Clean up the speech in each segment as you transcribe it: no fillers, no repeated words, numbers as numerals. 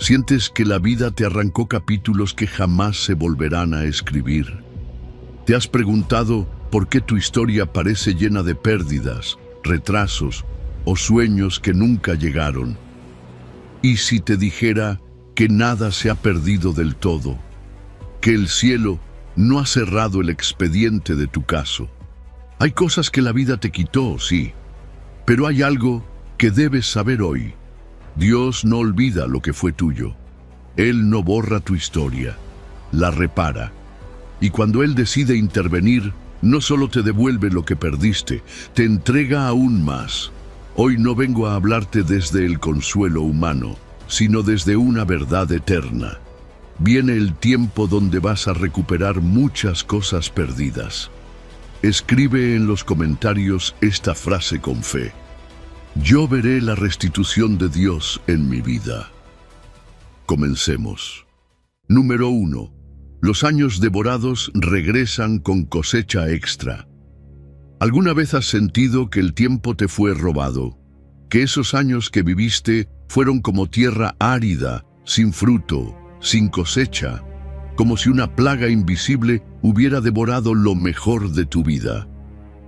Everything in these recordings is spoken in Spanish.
Sientes que la vida te arrancó capítulos que jamás se volverán a escribir. ¿Te has preguntado por qué tu historia parece llena de pérdidas, retrasos o sueños que nunca llegaron? ¿Y si te dijera que nada se ha perdido del todo? Que el cielo no ha cerrado el expediente de tu caso. Hay cosas que la vida te quitó, sí, pero hay algo que debes saber hoy. Dios no olvida lo que fue tuyo. Él no borra tu historia, la repara. Y cuando Él decide intervenir, no solo te devuelve lo que perdiste, te entrega aún más. Hoy no vengo a hablarte desde el consuelo humano, sino desde una verdad eterna. Viene el tiempo donde vas a recuperar muchas cosas perdidas. Escribe en los comentarios esta frase con fe. Yo veré la restitución de Dios en mi vida. Comencemos. Número 1. Los años devorados regresan con cosecha extra. ¿Alguna vez has sentido que el tiempo te fue robado? Que esos años que viviste fueron como tierra árida, sin fruto, sin cosecha, como si una plaga invisible hubiera devorado lo mejor de tu vida.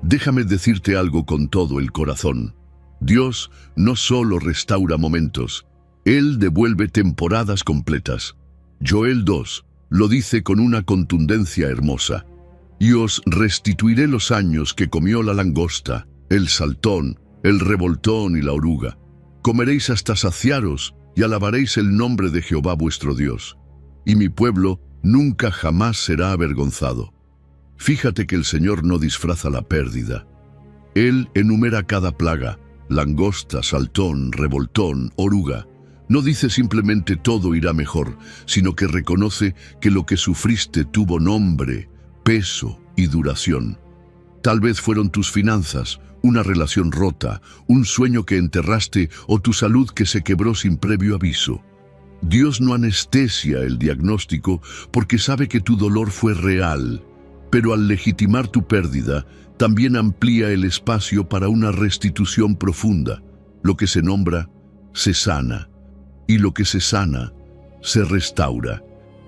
Déjame decirte algo con todo el corazón. Dios no solo restaura momentos, Él devuelve temporadas completas. Joel 2 lo dice con una contundencia hermosa. Y os restituiré los años que comió la langosta, el saltón, el revoltón y la oruga. Comeréis hasta saciaros y alabaréis el nombre de Jehová vuestro Dios. Y mi pueblo nunca jamás será avergonzado. Fíjate que el Señor no disfraza la pérdida. Él enumera cada plaga, langosta, saltón, revoltón, oruga. No dice simplemente todo irá mejor, sino que reconoce que lo que sufriste tuvo nombre, peso y duración. Tal vez fueron tus finanzas, una relación rota, un sueño que enterraste o tu salud que se quebró sin previo aviso. Dios no anestesia el diagnóstico porque sabe que tu dolor fue real, pero al legitimar tu pérdida, también amplía el espacio para una restitución profunda. Lo que se nombra, se sana, y lo que se sana, se restaura.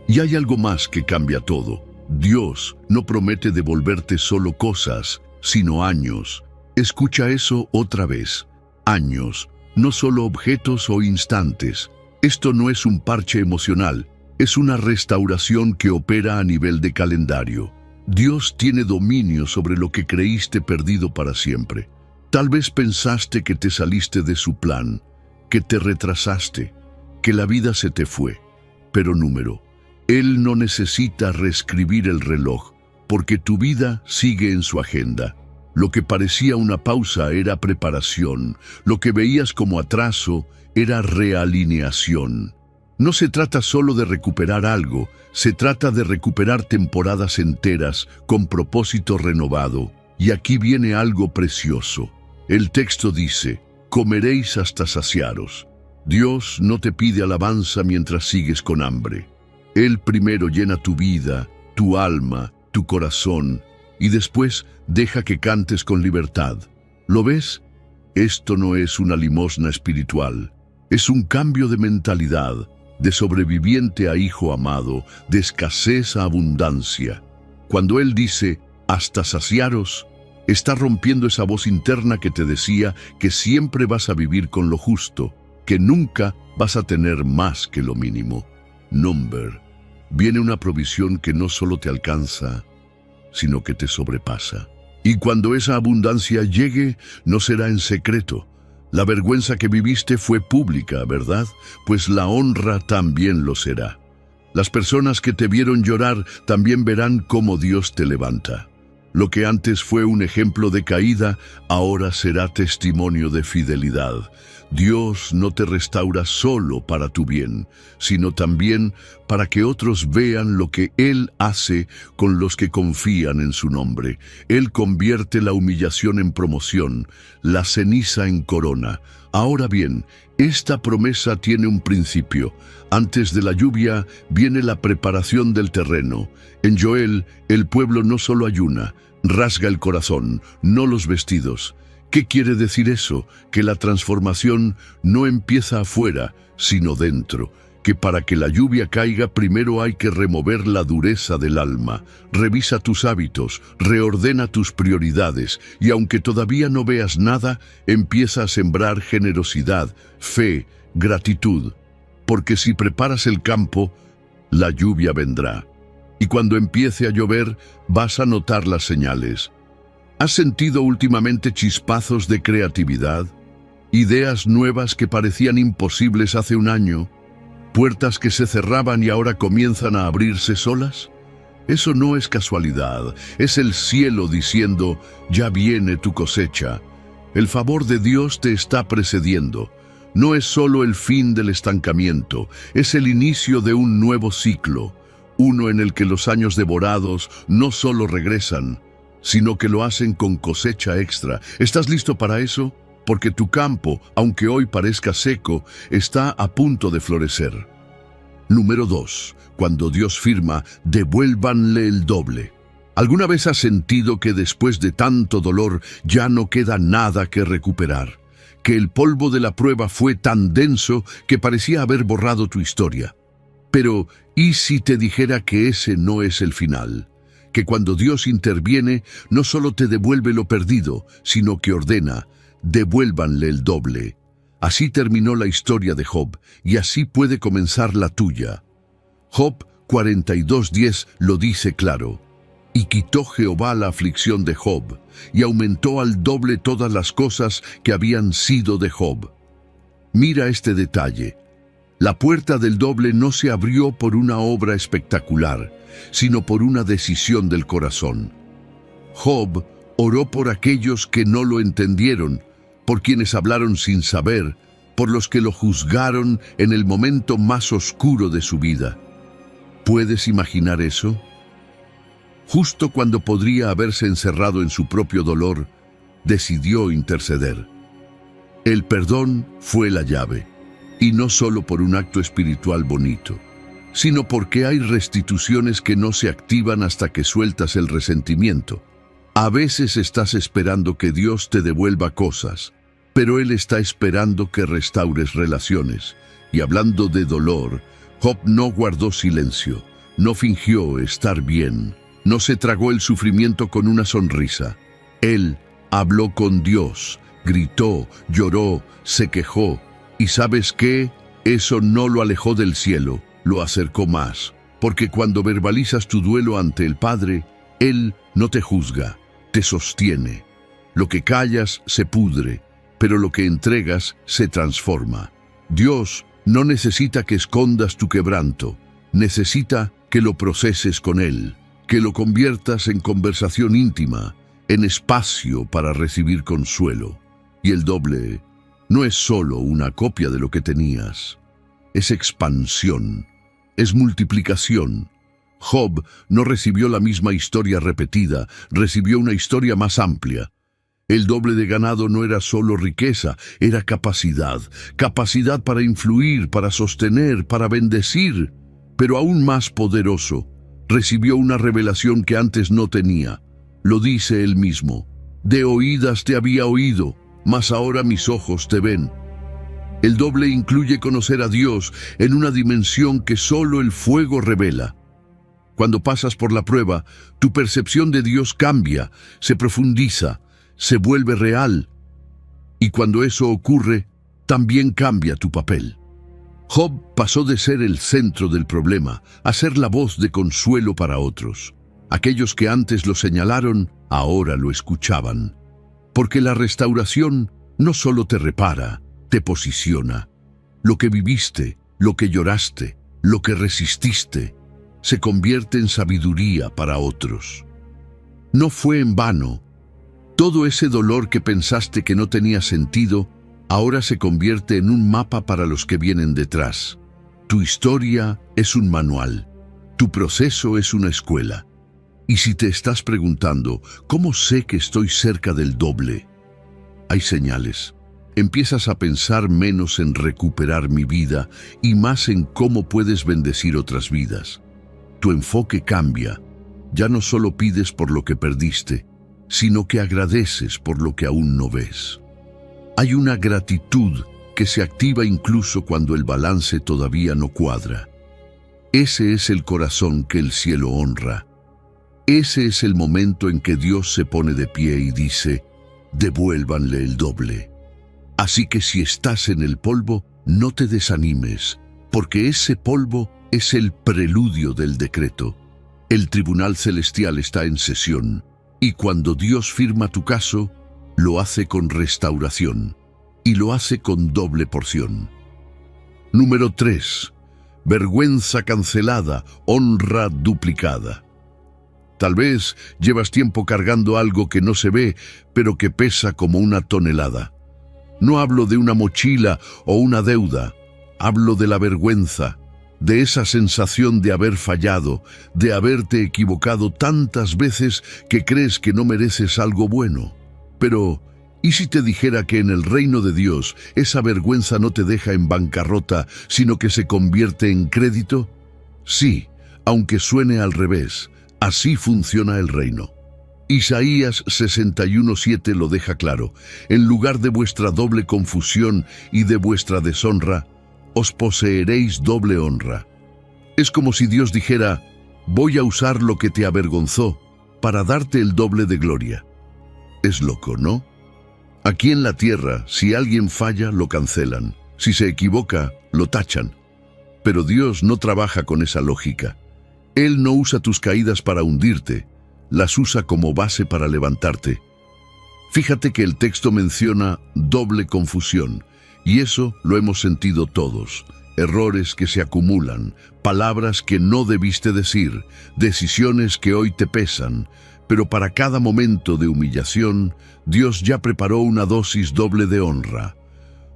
Y hay algo más que cambia todo. Dios no promete devolverte solo cosas, sino años. Escucha eso otra vez. Años, no solo objetos o instantes. Esto no es un parche emocional, es una restauración que opera a nivel de calendario. Dios tiene dominio sobre lo que creíste perdido para siempre. Tal vez pensaste que te saliste de su plan, que te retrasaste, que la vida se te fue. Pero Él no necesita reescribir el reloj, porque tu vida sigue en su agenda. Lo que parecía una pausa era preparación, lo que veías como atraso era realineación. No se trata solo de recuperar algo, se trata de recuperar temporadas enteras con propósito renovado. Y aquí viene algo precioso. El texto dice, comeréis hasta saciaros. Dios no te pide alabanza mientras sigues con hambre. Él primero llena tu vida, tu alma, tu corazón, y después deja que cantes con libertad. ¿Lo ves? Esto no es una limosna espiritual, es un cambio de mentalidad, de sobreviviente a hijo amado, de escasez a abundancia. Cuando Él dice, hasta saciaros, está rompiendo esa voz interna que te decía que siempre vas a vivir con lo justo, que nunca vas a tener más que lo mínimo. Viene una provisión que no solo te alcanza, sino que te sobrepasa. Y cuando esa abundancia llegue, no será en secreto. La vergüenza que viviste fue pública, ¿verdad? Pues la honra también lo será. Las personas que te vieron llorar también verán cómo Dios te levanta. Lo que antes fue un ejemplo de caída, ahora será testimonio de fidelidad. Dios no te restaura solo para tu bien, sino también para que otros vean lo que Él hace con los que confían en su nombre. Él convierte la humillación en promoción, la ceniza en corona. Ahora bien, esta promesa tiene un principio. Antes de la lluvia viene la preparación del terreno. En Joel, el pueblo no solo ayuna, rasga el corazón, no los vestidos. ¿Qué quiere decir eso? Que la transformación no empieza afuera, sino dentro. que para que la lluvia caiga primero hay que remover la dureza del alma. Revisa tus hábitos, reordena tus prioridades y aunque todavía no veas nada, empieza a sembrar generosidad, fe, gratitud. Porque si preparas el campo, la lluvia vendrá. Y cuando empiece a llover, vas a notar las señales. ¿Has sentido últimamente chispazos de creatividad? Ideas nuevas que parecían imposibles hace un año. ¿Puertas que se cerraban y ahora comienzan a abrirse solas? Eso no es casualidad, es el cielo diciendo, ya viene tu cosecha. El favor de Dios te está precediendo. No es solo el fin del estancamiento, es el inicio de un nuevo ciclo, uno en el que los años devorados no solo regresan, sino que lo hacen con cosecha extra. ¿Estás listo para eso? Porque tu campo, aunque hoy parezca seco, está a punto de florecer. Número 2. Cuando Dios firma, devuélvanle el doble. ¿Alguna vez has sentido que después de tanto dolor ya no queda nada que recuperar? Que el polvo de la prueba fue tan denso que parecía haber borrado tu historia. Pero, ¿y si te dijera que ese no es el final? Que cuando Dios interviene, no solo te devuelve lo perdido, sino que ordena, devuélvanle el doble. Así terminó la historia de Job, y así puede comenzar la tuya. Job 42:10 lo dice claro. Y quitó Jehová la aflicción de Job, y aumentó al doble todas las cosas que habían sido de Job. Mira este detalle. La puerta del doble no se abrió por una obra espectacular, sino por una decisión del corazón. Job oró por aquellos que no lo entendieron, por quienes hablaron sin saber, por los que lo juzgaron en el momento más oscuro de su vida. ¿Puedes imaginar eso? Justo cuando podría haberse encerrado en su propio dolor, decidió interceder. El perdón fue la llave, y no solo por un acto espiritual bonito, sino porque hay restituciones que no se activan hasta que sueltas el resentimiento. A veces estás esperando que Dios te devuelva cosas, pero Él está esperando que restaures relaciones. Y hablando de dolor, Job no guardó silencio, no fingió estar bien, no se tragó el sufrimiento con una sonrisa. Él habló con Dios, gritó, lloró, se quejó. ¿Y sabes qué? Eso no lo alejó del cielo, lo acercó más. Porque cuando verbalizas tu duelo ante el Padre, Él no te juzga, te sostiene. Lo que callas se pudre, pero lo que entregas se transforma. Dios no necesita que escondas tu quebranto, necesita que lo proceses con Él, que lo conviertas en conversación íntima, en espacio para recibir consuelo. Y el doble no es solo una copia de lo que tenías, es expansión, es multiplicación. Job no recibió la misma historia repetida, recibió una historia más amplia. El doble de ganado no era solo riqueza, era capacidad, capacidad para influir, para sostener, para bendecir. Pero aún más poderoso, recibió una revelación que antes no tenía. Lo dice él mismo: de oídas te había oído, mas ahora mis ojos te ven. El doble incluye conocer a Dios en una dimensión que solo el fuego revela. Cuando pasas por la prueba, tu percepción de Dios cambia, se profundiza, se vuelve real. Y cuando eso ocurre, también cambia tu papel. Job pasó de ser el centro del problema a ser la voz de consuelo para otros. Aquellos que antes lo señalaron, ahora lo escuchaban. Porque la restauración no solo te repara, te posiciona. Lo que viviste, lo que lloraste, lo que resististe, se convierte en sabiduría para otros. No fue en vano. Todo ese dolor que pensaste que no tenía sentido, ahora se convierte en un mapa para los que vienen detrás. Tu historia es un manual. Tu proceso es una escuela. Y si te estás preguntando, ¿cómo sé que estoy cerca del doble? Hay señales. Empiezas a pensar menos en recuperar mi vida y más en cómo puedes bendecir otras vidas. Tu enfoque cambia. Ya no solo pides por lo que perdiste, sino que agradeces por lo que aún no ves. Hay una gratitud que se activa incluso cuando el balance todavía no cuadra. Ese es el corazón que el cielo honra. Ese es el momento en que Dios se pone de pie y dice: devuélvanle el doble. Así que si estás en el polvo, no te desanimes, porque ese polvo es el preludio del decreto. El tribunal celestial está en sesión, y cuando Dios firma tu caso, lo hace con restauración, y lo hace con doble porción. Número 3. Vergüenza cancelada, honra duplicada. Tal vez llevas tiempo cargando algo que no se ve, pero que pesa como una tonelada. No hablo de una mochila o una deuda, hablo de la vergüenza, de esa sensación de haber fallado, de haberte equivocado tantas veces que crees que no mereces algo bueno. Pero, ¿y si te dijera que en el reino de Dios esa vergüenza no te deja en bancarrota, sino que se convierte en crédito? Sí, aunque suene al revés, así funciona el reino. Isaías 61:7 lo deja claro: en lugar de vuestra doble confusión y de vuestra deshonra, os poseeréis doble honra. Es como si Dios dijera: voy a usar lo que te avergonzó para darte el doble de gloria. Es loco, ¿no? Aquí en la tierra, si alguien falla, lo cancelan. Si se equivoca, lo tachan. Pero Dios no trabaja con esa lógica. Él no usa tus caídas para hundirte, las usa como base para levantarte. Fíjate que el texto menciona doble confusión, y eso lo hemos sentido todos. Errores que se acumulan, palabras que no debiste decir, decisiones que hoy te pesan. Pero para cada momento de humillación, Dios ya preparó una dosis doble de honra.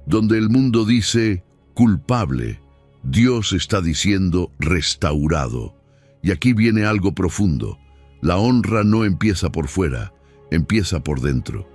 Donde el mundo dice culpable, Dios está diciendo restaurado. Y aquí viene algo profundo. La honra no empieza por fuera, empieza por dentro.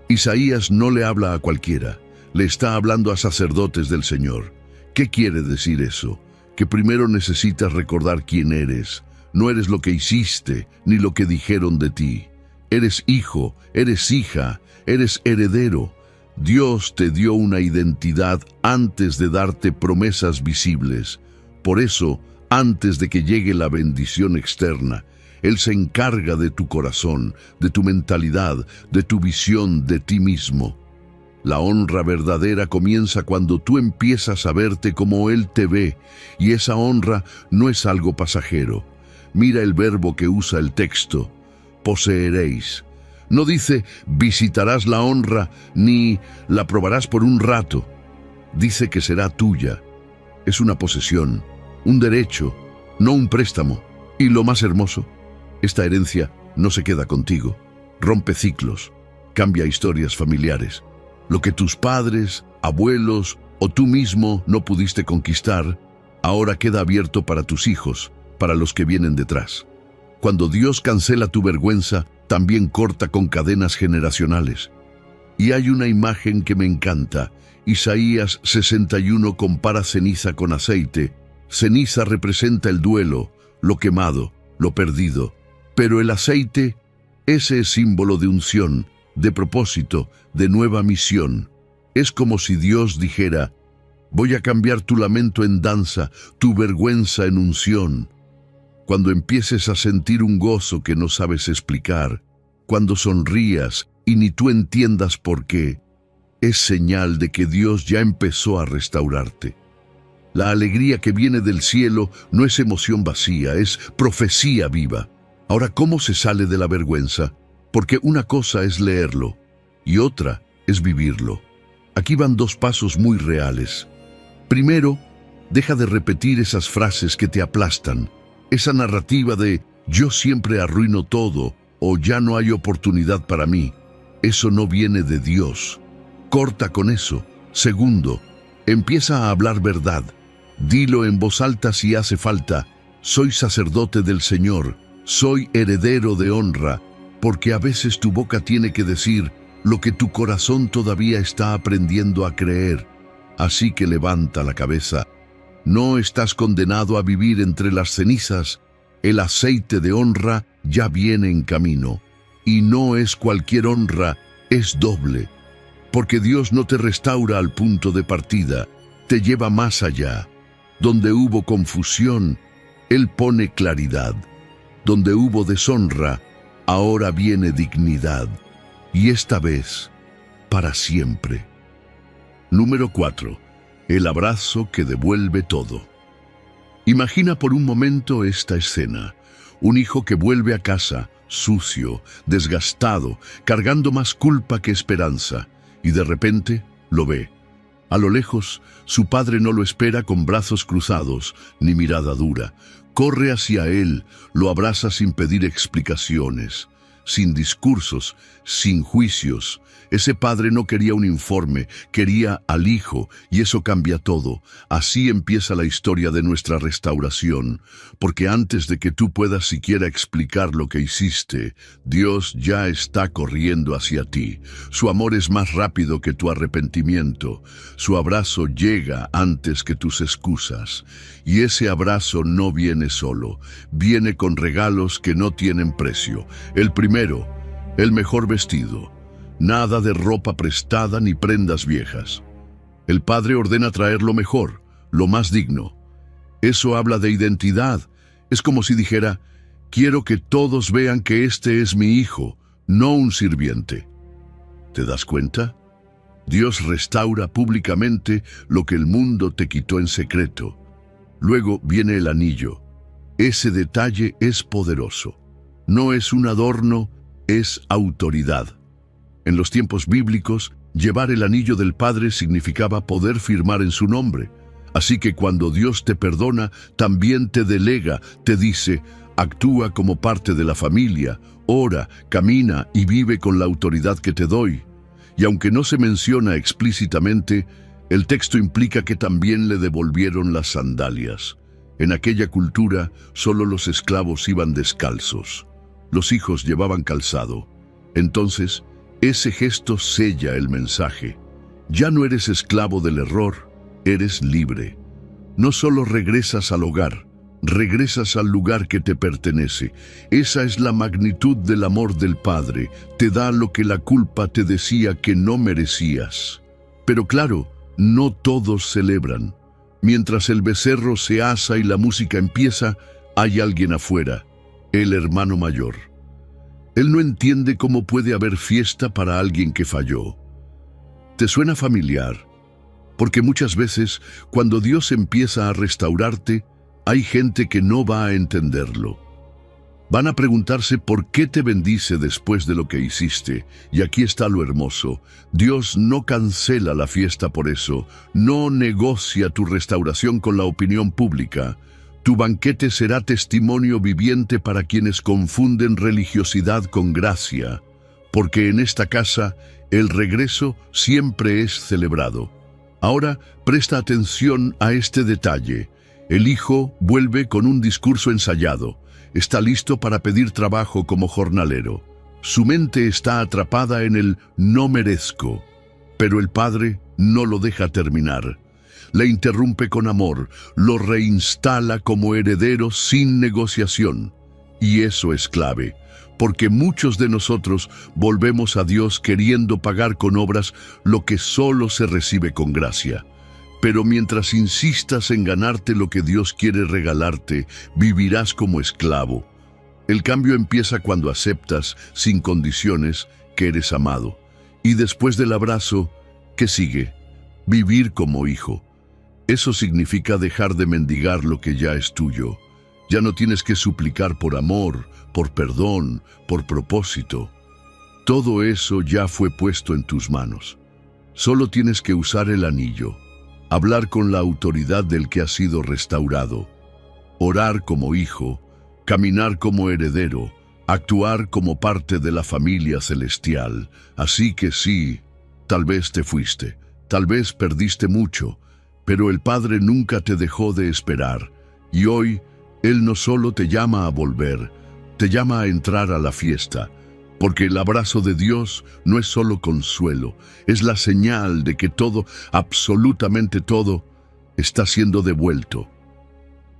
Isaías no le habla a cualquiera, le está hablando a sacerdotes del Señor. ¿Qué quiere decir eso? Que primero necesitas recordar quién eres. No eres lo que hiciste, ni lo que dijeron de ti. Eres hijo, eres hija, eres heredero. Dios te dio una identidad antes de darte promesas visibles. Por eso, antes de que llegue la bendición externa, Él se encarga de tu corazón, de tu mentalidad, de tu visión de ti mismo. La honra verdadera comienza cuando tú empiezas a verte como Él te ve, y esa honra no es algo pasajero. Mira el verbo que usa el texto: poseeréis. No dice visitarás la honra ni la probarás por un rato. Dice que será tuya. Es una posesión, un derecho, no un préstamo. Y lo más hermoso, esta herencia no se queda contigo. Rompe ciclos, cambia historias familiares. Lo que tus padres, abuelos o tú mismo no pudiste conquistar, ahora queda abierto para tus hijos, para los que vienen detrás. Cuando Dios cancela tu vergüenza, también corta con cadenas generacionales. Y hay una imagen que me encanta. Isaías 61 compara ceniza con aceite. Ceniza representa el duelo, lo quemado, lo perdido. Pero el aceite, ese es símbolo de unción, de propósito, de nueva misión. Es como si Dios dijera: voy a cambiar tu lamento en danza, tu vergüenza en unción. Cuando empieces a sentir un gozo que no sabes explicar, cuando sonrías y ni tú entiendas por qué, es señal de que Dios ya empezó a restaurarte. La alegría que viene del cielo no es emoción vacía, es profecía viva. Ahora, ¿cómo se sale de la vergüenza? Porque una cosa es leerlo y otra es vivirlo. Aquí van dos pasos muy reales. Primero, deja de repetir esas frases que te aplastan, esa narrativa de yo siempre arruino todo o ya no hay oportunidad para mí. Eso no viene de Dios. Corta con eso. Segundo, empieza a hablar verdad. Dilo en voz alta si hace falta: soy sacerdote del Señor, soy heredero de honra, porque a veces tu boca tiene que decir lo que tu corazón todavía está aprendiendo a creer. Así que levanta la cabeza. No estás condenado a vivir entre las cenizas. El aceite de honra ya viene en camino. Y no es cualquier honra, es doble. porque Dios no te restaura al punto de partida, te lleva más allá. Donde hubo confusión, Él pone claridad. Donde hubo deshonra, ahora viene dignidad. Y esta vez, para siempre. Número 4. El abrazo que devuelve todo. Imagina por un momento esta escena. Un hijo que vuelve a casa, sucio, desgastado, cargando más culpa que esperanza, y de repente lo ve. A lo lejos, su padre no lo espera con brazos cruzados ni mirada dura. Corre hacia él, lo abraza sin pedir explicaciones, sin discursos, sin juicios. Ese padre no quería un informe, quería al hijo, y eso cambia todo. Así empieza la historia de nuestra restauración, porque antes de que tú puedas siquiera explicar lo que hiciste, Dios ya está corriendo hacia ti. Su amor es más rápido que tu arrepentimiento. Su abrazo llega antes que tus excusas. Y ese abrazo no viene solo, viene con regalos que no tienen precio. El primero, el mejor vestido. Nada de ropa prestada ni prendas viejas. El Padre ordena traer lo mejor, lo más digno. Eso habla de identidad. Es como si dijera, quiero que todos vean que este es mi hijo, no un sirviente. ¿Te das cuenta? Dios restaura públicamente lo que el mundo te quitó en secreto. Luego viene el anillo. Ese detalle es poderoso. No es un adorno, es autoridad. En los tiempos bíblicos, llevar el anillo del Padre significaba poder firmar en su nombre. Así que cuando Dios te perdona, también te delega, te dice, actúa como parte de la familia, ora, camina y vive con la autoridad que te doy. Y aunque no se menciona explícitamente, el texto implica que también le devolvieron las sandalias. En aquella cultura, solo los esclavos iban descalzos. Los hijos llevaban calzado. Entonces, ese gesto sella el mensaje. Ya no eres esclavo del error, eres libre. No solo regresas al hogar, regresas al lugar que te pertenece. Esa es la magnitud del amor del Padre. Te da lo que la culpa te decía que no merecías. Pero claro, no todos celebran. Mientras el becerro se asa y la música empieza, hay alguien afuera, el hermano mayor. Él no entiende cómo puede haber fiesta para alguien que falló. ¿Te suena familiar? Porque muchas veces, cuando Dios empieza a restaurarte, hay gente que no va a entenderlo. Van a preguntarse por qué te bendice después de lo que hiciste. Y aquí está lo hermoso. Dios no cancela la fiesta por eso. No negocia tu restauración con la opinión pública. Tu banquete será testimonio viviente para quienes confunden religiosidad con gracia, porque en esta casa el regreso siempre es celebrado. Ahora presta atención a este detalle. El hijo vuelve con un discurso ensayado. Está listo para pedir trabajo como jornalero. Su mente está atrapada en el no merezco, pero el padre no lo deja terminar. Le interrumpe con amor, lo reinstala como heredero sin negociación. Y eso es clave, porque muchos de nosotros volvemos a Dios queriendo pagar con obras lo que solo se recibe con gracia. Pero mientras insistas en ganarte lo que Dios quiere regalarte, vivirás como esclavo. El cambio empieza cuando aceptas, sin condiciones, que eres amado. Y después del abrazo, ¿qué sigue? Vivir como hijo. Eso significa dejar de mendigar lo que ya es tuyo. Ya no tienes que suplicar por amor, por perdón, por propósito. Todo eso ya fue puesto en tus manos. Solo tienes que usar el anillo, hablar con la autoridad del que ha sido restaurado, orar como hijo, caminar como heredero, actuar como parte de la familia celestial. Así que sí, tal vez te fuiste, tal vez perdiste mucho, pero el Padre nunca te dejó de esperar, y hoy Él no solo te llama a volver, te llama a entrar a la fiesta, porque el abrazo de Dios no es solo consuelo, es la señal de que todo, absolutamente todo, está siendo devuelto.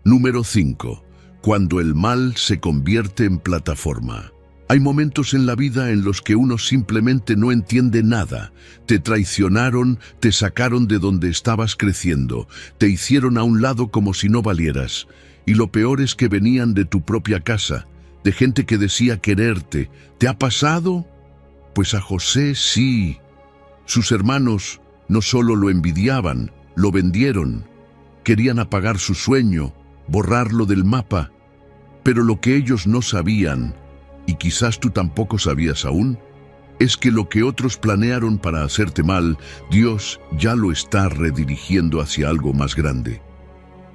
Número 5. Cuando el mal se convierte en plataforma. Hay momentos en la vida en los que uno simplemente no entiende nada. Te traicionaron, te sacaron de donde estabas creciendo, te hicieron a un lado como si no valieras. Y lo peor es que venían de tu propia casa, de gente que decía quererte. ¿Te ha pasado? Pues a José sí. Sus hermanos no solo lo envidiaban, lo vendieron. Querían apagar su sueño, borrarlo del mapa. Pero lo que ellos no sabían, y quizás tú tampoco sabías aún, es que lo que otros planearon para hacerte mal, Dios ya lo está redirigiendo hacia algo más grande.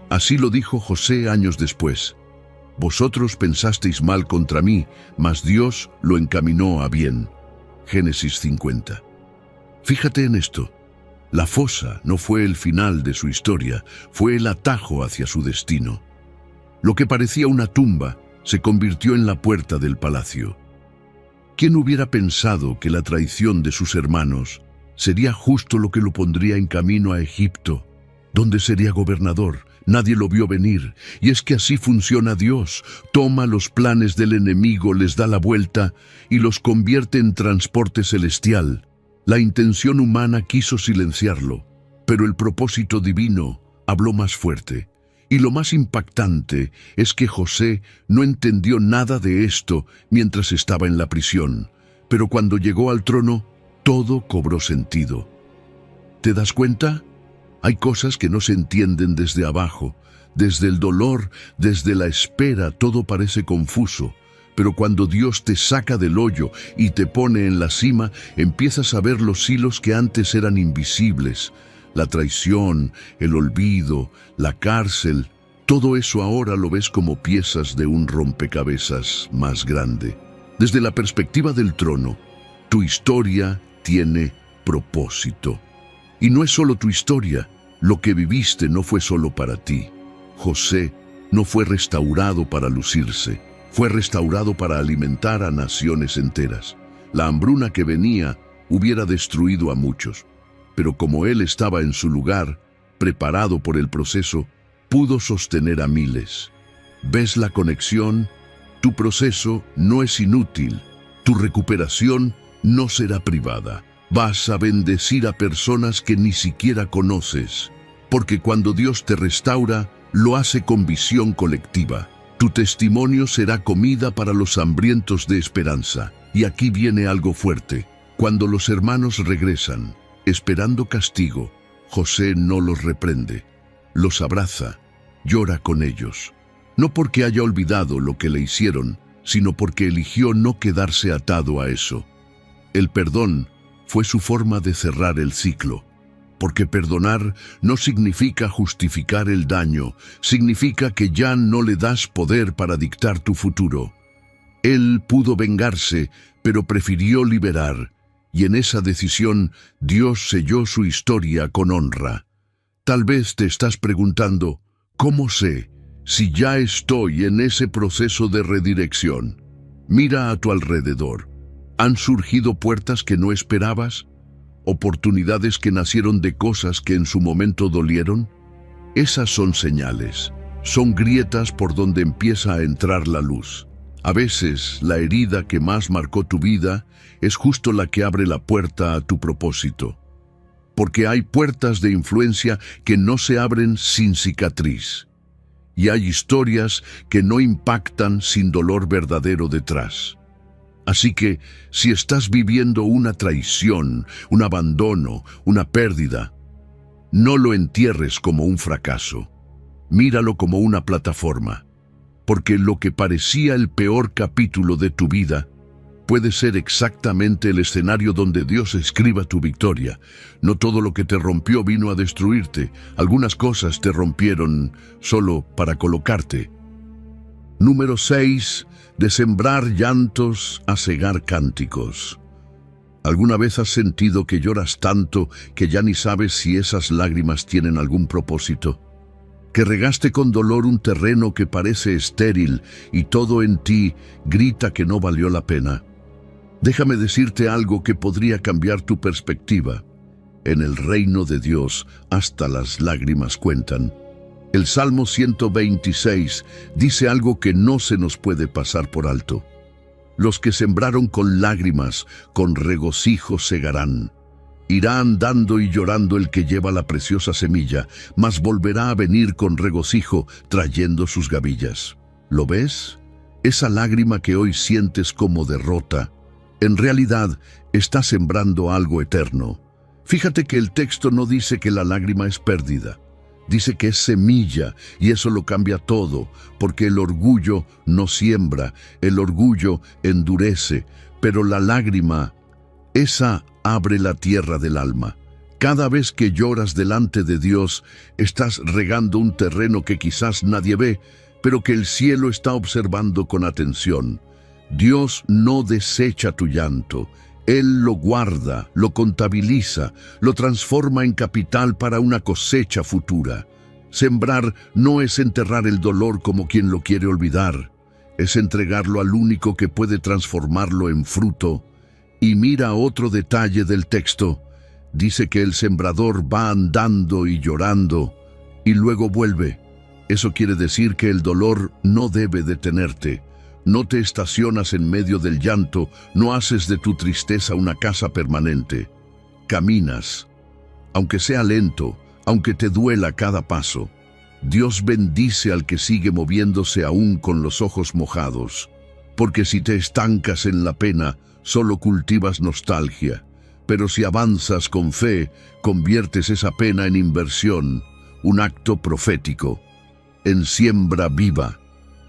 Así lo dijo José años después. Vosotros pensasteis mal contra mí, mas Dios lo encaminó a bien. Génesis 50. Fíjate en esto. La fosa no fue el final de su historia, fue el atajo hacia su destino. Lo que parecía una tumba se convirtió en la puerta del palacio. ¿Quién hubiera pensado que la traición de sus hermanos sería justo lo que lo pondría en camino a Egipto, donde sería gobernador? Nadie lo vio venir, y es que así funciona Dios. Toma los planes del enemigo, les da la vuelta y los convierte en transporte celestial. La intención humana quiso silenciarlo, pero el propósito divino habló más fuerte. Y lo más impactante es que José no entendió nada de esto mientras estaba en la prisión, pero cuando llegó al trono, todo cobró sentido. ¿Te das cuenta? Hay cosas que no se entienden desde abajo. Desde el dolor, desde la espera, todo parece confuso. Pero cuando Dios te saca del hoyo y te pone en la cima, empiezas a ver los hilos que antes eran invisibles. La traición, el olvido, la cárcel, todo eso ahora lo ves como piezas de un rompecabezas más grande. Desde la perspectiva del trono, tu historia tiene propósito. Y no es solo tu historia, lo que viviste no fue solo para ti. José no fue restaurado para lucirse, fue restaurado para alimentar a naciones enteras. La hambruna que venía hubiera destruido a muchos. Pero como él estaba en su lugar, preparado por el proceso, pudo sostener a miles. ¿Ves la conexión? Tu proceso no es inútil. Tu recuperación no será privada. Vas a bendecir a personas que ni siquiera conoces. Porque cuando Dios te restaura, lo hace con visión colectiva. Tu testimonio será comida para los hambrientos de esperanza. Y aquí viene algo fuerte. Cuando los hermanos regresan, esperando castigo, José no los reprende, los abraza, llora con ellos. No porque haya olvidado lo que le hicieron, sino porque eligió no quedarse atado a eso. El perdón fue su forma de cerrar el ciclo, porque perdonar no significa justificar el daño, significa que ya no le das poder para dictar tu futuro. Él pudo vengarse, pero prefirió liberar. Y en esa decisión, Dios selló su historia con honra. Tal vez te estás preguntando, ¿cómo sé si ya estoy en ese proceso de redirección? Mira a tu alrededor. ¿Han surgido puertas que no esperabas? ¿Oportunidades que nacieron de cosas que en su momento dolieron? Esas son señales. Son grietas por donde empieza a entrar la luz. A veces, la herida que más marcó tu vida es justo la que abre la puerta a tu propósito. Porque hay puertas de influencia que no se abren sin cicatriz. Y hay historias que no impactan sin dolor verdadero detrás. Así que, si estás viviendo una traición, un abandono, una pérdida, no lo entierres como un fracaso. Míralo como una plataforma. Porque lo que parecía el peor capítulo de tu vida puede ser exactamente el escenario donde Dios escriba tu victoria. No todo lo que te rompió vino a destruirte. Algunas cosas te rompieron solo para colocarte. Número 6. De sembrar llantos a segar cánticos. ¿Alguna vez has sentido que lloras tanto que ya ni sabes si esas lágrimas tienen algún propósito? Que regaste con dolor un terreno que parece estéril y todo en ti grita que no valió la pena. Déjame decirte algo que podría cambiar tu perspectiva. En el reino de Dios, hasta las lágrimas cuentan. El Salmo 126 dice algo que no se nos puede pasar por alto. Los que sembraron con lágrimas, con regocijo segarán. Irá andando y llorando el que lleva la preciosa semilla, mas volverá a venir con regocijo, trayendo sus gavillas. ¿Lo ves? Esa lágrima que hoy sientes como derrota, en realidad está sembrando algo eterno. Fíjate que el texto no dice que la lágrima es pérdida. Dice que es semilla, y eso lo cambia todo, porque el orgullo no siembra, el orgullo endurece, pero la lágrima, esa abre la tierra del alma. Cada vez que lloras delante de Dios, estás regando un terreno que quizás nadie ve, pero que el cielo está observando con atención. Dios no desecha tu llanto. Él lo guarda, lo contabiliza, lo transforma en capital para una cosecha futura. Sembrar no es enterrar el dolor como quien lo quiere olvidar, es entregarlo al único que puede transformarlo en fruto. Y mira otro detalle del texto. Dice que el sembrador va andando y llorando, y luego vuelve. Eso quiere decir que el dolor no debe detenerte. No te estacionas en medio del llanto, no haces de tu tristeza una casa permanente. Caminas, aunque sea lento, aunque te duela cada paso. Dios bendice al que sigue moviéndose aún con los ojos mojados, porque si te estancas en la pena, solo cultivas nostalgia. Pero si avanzas con fe, conviertes esa pena en inversión, un acto profético, en siembra viva.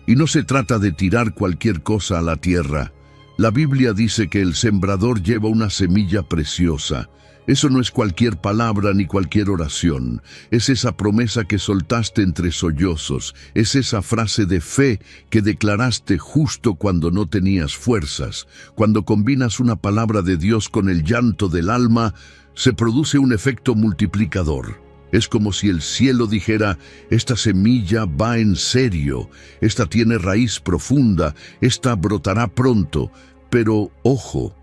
Y no se trata de tirar cualquier cosa a la tierra. La Biblia dice que el sembrador lleva una semilla preciosa. Eso no es cualquier palabra ni cualquier oración. Es esa promesa que soltaste entre sollozos. Es esa frase de fe que declaraste justo cuando no tenías fuerzas. Cuando combinas una palabra de Dios con el llanto del alma, se produce un efecto multiplicador. Es como si el cielo dijera, esta semilla va en serio, esta tiene raíz profunda, esta brotará pronto. Pero, ojo,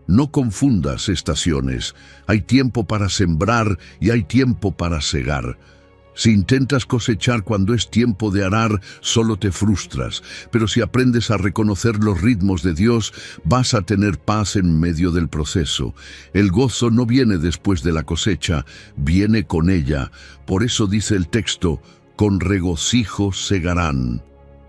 no confundas estaciones. Hay tiempo para sembrar y hay tiempo para segar. Si intentas cosechar cuando es tiempo de arar, solo te frustras. Pero si aprendes a reconocer los ritmos de Dios, vas a tener paz en medio del proceso. El gozo no viene después de la cosecha, viene con ella. Por eso dice el texto, con regocijo segarán.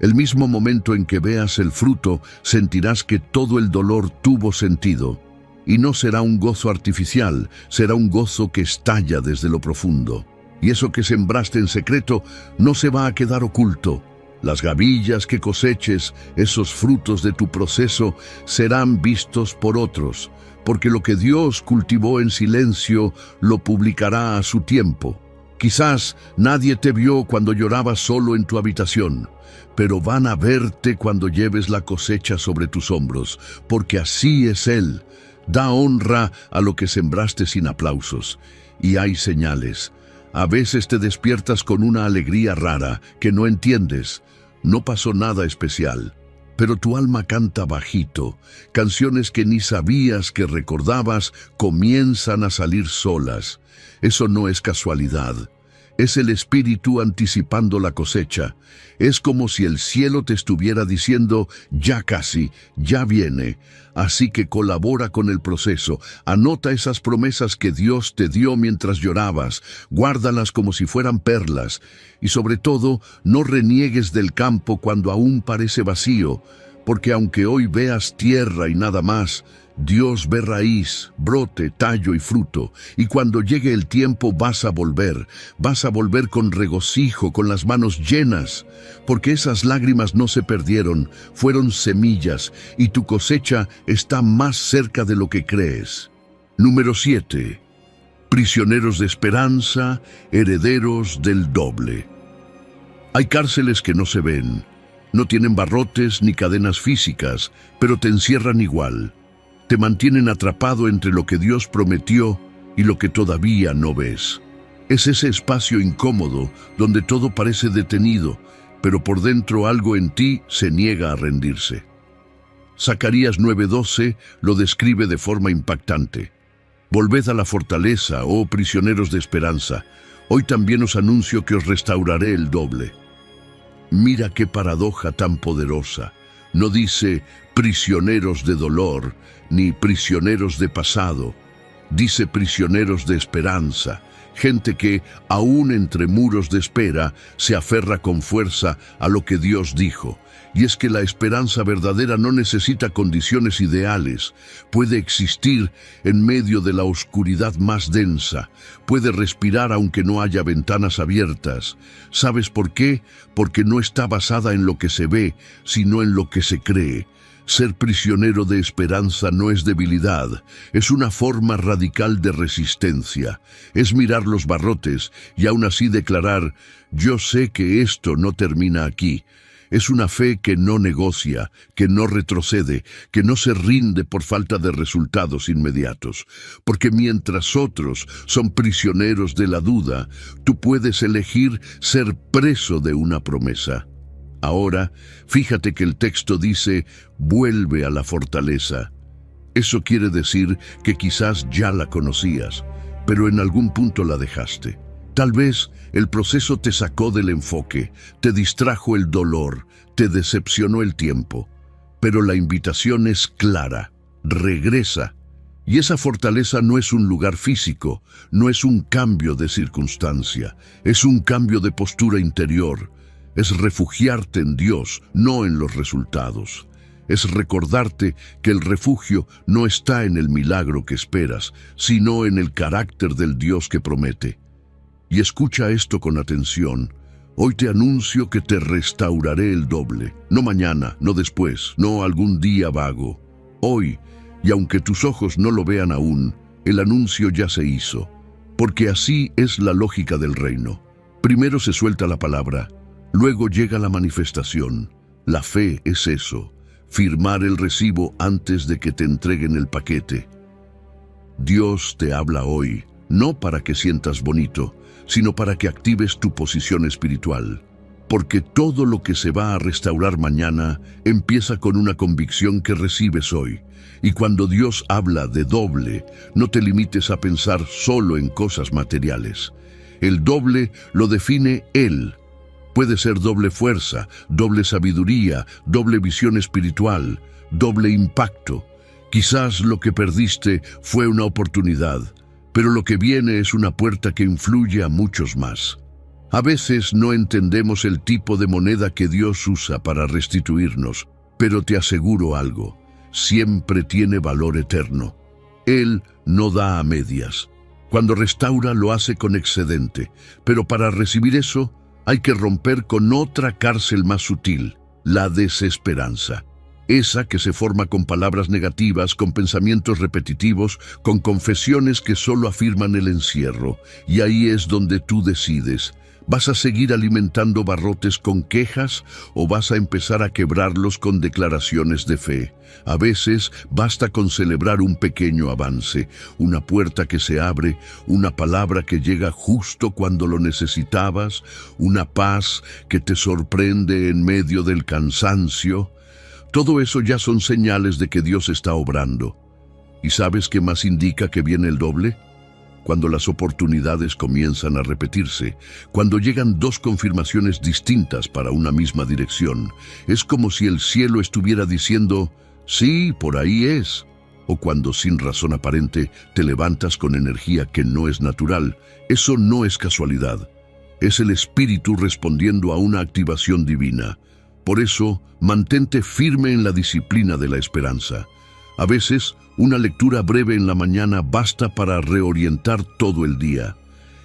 El mismo momento en que veas el fruto, sentirás que todo el dolor tuvo sentido. Y no será un gozo artificial, será un gozo que estalla desde lo profundo. Y eso que sembraste en secreto no se va a quedar oculto. Las gavillas que coseches, esos frutos de tu proceso, serán vistos por otros, porque lo que Dios cultivó en silencio lo publicará a su tiempo. Quizás nadie te vio cuando llorabas solo en tu habitación, pero van a verte cuando lleves la cosecha sobre tus hombros, porque así es Él. Da honra a lo que sembraste sin aplausos. Y hay señales. A veces te despiertas con una alegría rara que no entiendes. No pasó nada especial, pero tu alma canta bajito. Canciones que ni sabías que recordabas comienzan a salir solas. Eso no es casualidad. Es el Espíritu anticipando la cosecha. Es como si el cielo te estuviera diciendo, ya casi, ya viene. Así que colabora con el proceso. Anota esas promesas que Dios te dio mientras llorabas. Guárdalas como si fueran perlas. Y sobre todo, no reniegues del campo cuando aún parece vacío. Porque aunque hoy veas tierra y nada más, Dios ve raíz, brote, tallo y fruto, y cuando llegue el tiempo vas a volver con regocijo, con las manos llenas, porque esas lágrimas no se perdieron, fueron semillas, y tu cosecha está más cerca de lo que crees. Número 7. Prisioneros de esperanza, herederos del doble. Hay cárceles que no se ven, no tienen barrotes ni cadenas físicas, pero te encierran igual. Te mantienen atrapado entre lo que Dios prometió y lo que todavía no ves. Es ese espacio incómodo donde todo parece detenido, pero por dentro algo en ti se niega a rendirse. Zacarías 9:12 lo describe de forma impactante. Volved a la fortaleza, oh prisioneros de esperanza. Hoy también os anuncio que os restauraré el doble. Mira qué paradoja tan poderosa. No dice prisioneros de dolor, ni prisioneros de pasado. Dice prisioneros de esperanza, gente que, aún entre muros de espera, se aferra con fuerza a lo que Dios dijo. Y es que la esperanza verdadera no necesita condiciones ideales. Puede existir en medio de la oscuridad más densa. Puede respirar aunque no haya ventanas abiertas. ¿Sabes por qué? Porque no está basada en lo que se ve, sino en lo que se cree. Ser prisionero de esperanza no es debilidad, es una forma radical de resistencia. Es mirar los barrotes y aún así declarar, yo sé que esto no termina aquí. Es una fe que no negocia, que no retrocede, que no se rinde por falta de resultados inmediatos. Porque mientras otros son prisioneros de la duda, tú puedes elegir ser preso de una promesa. Ahora, fíjate que el texto dice, vuelve a la fortaleza. Eso quiere decir que quizás ya la conocías, pero en algún punto la dejaste. Tal vez el proceso te sacó del enfoque, te distrajo el dolor, te decepcionó el tiempo. Pero la invitación es clara, regresa. Y esa fortaleza no es un lugar físico, no es un cambio de circunstancia, es un cambio de postura interior. Es refugiarte en Dios, no en los resultados. Es recordarte que el refugio no está en el milagro que esperas, sino en el carácter del Dios que promete. Y escucha esto con atención. Hoy te anuncio que te restauraré el doble. No mañana, no después, no algún día vago. Hoy, y aunque tus ojos no lo vean aún, el anuncio ya se hizo. Porque así es la lógica del reino. Primero se suelta la palabra, luego llega la manifestación. La fe es eso, firmar el recibo antes de que te entreguen el paquete. Dios te habla hoy, no para que sientas bonito, sino para que actives tu posición espiritual. Porque todo lo que se va a restaurar mañana empieza con una convicción que recibes hoy. Y cuando Dios habla de doble, no te limites a pensar solo en cosas materiales. El doble lo define Él. Puede ser doble fuerza, doble sabiduría, doble visión espiritual, doble impacto. Quizás lo que perdiste fue una oportunidad, pero lo que viene es una puerta que influye a muchos más. A veces no entendemos el tipo de moneda que Dios usa para restituirnos, pero te aseguro algo, siempre tiene valor eterno. Él no da a medias. Cuando restaura lo hace con excedente, pero para recibir eso hay que romper con otra cárcel más sutil, la desesperanza. Esa que se forma con palabras negativas, con pensamientos repetitivos, con confesiones que solo afirman el encierro. Y ahí es donde tú decides. ¿Vas a seguir alimentando barrotes con quejas o vas a empezar a quebrarlos con declaraciones de fe? A veces basta con celebrar un pequeño avance, una puerta que se abre, una palabra que llega justo cuando lo necesitabas, una paz que te sorprende en medio del cansancio. Todo eso ya son señales de que Dios está obrando. ¿Y sabes qué más indica que viene el doble? Cuando las oportunidades comienzan a repetirse, cuando llegan dos confirmaciones distintas para una misma dirección, es como si el cielo estuviera diciendo, sí, por ahí es. O cuando sin razón aparente te levantas con energía que no es natural, eso no es casualidad. Es el Espíritu respondiendo a una activación divina. Por eso, mantente firme en la disciplina de la esperanza. A veces, una lectura breve en la mañana basta para reorientar todo el día.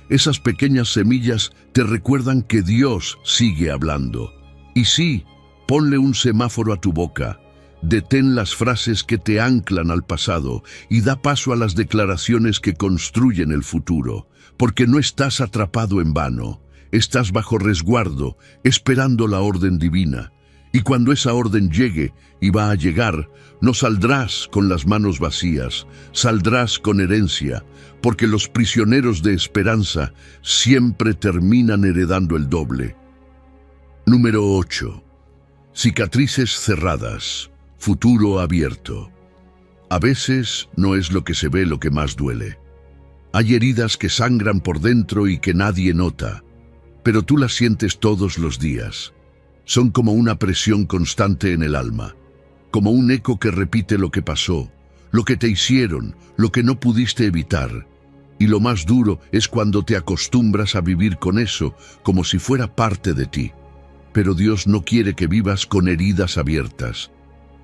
Esas pequeñas semillas te recuerdan que Dios sigue hablando. Y sí, ponle un semáforo a tu boca. Detén las frases que te anclan al pasado y da paso a las declaraciones que construyen el futuro. Porque no estás atrapado en vano. Estás bajo resguardo, esperando la orden divina. Y cuando esa orden llegue, y va a llegar, no saldrás con las manos vacías, saldrás con herencia, porque los prisioneros de esperanza siempre terminan heredando el doble. Número 8. Cicatrices cerradas, futuro abierto. A veces no es lo que se ve lo que más duele. Hay heridas que sangran por dentro y que nadie nota, pero tú las sientes todos los días. Son como una presión constante en el alma. como un eco que repite lo que pasó, lo que te hicieron, lo que no pudiste evitar. Y lo más duro es cuando te acostumbras a vivir con eso, como si fuera parte de ti. Pero Dios no quiere que vivas con heridas abiertas.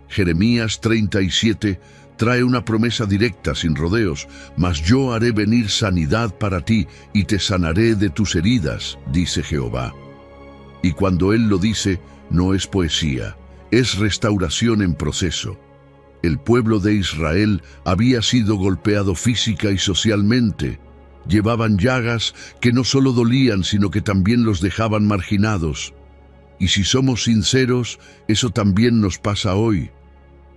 Jeremías 37 trae una promesa directa, sin rodeos. Mas yo haré venir sanidad para ti y te sanaré de tus heridas, dice Jehová. Y cuando Él lo dice, no es poesía, es restauración en proceso. El pueblo de Israel había sido golpeado física y socialmente. Llevaban llagas que no solo dolían, sino que también los dejaban marginados. Y si somos sinceros, eso también nos pasa hoy.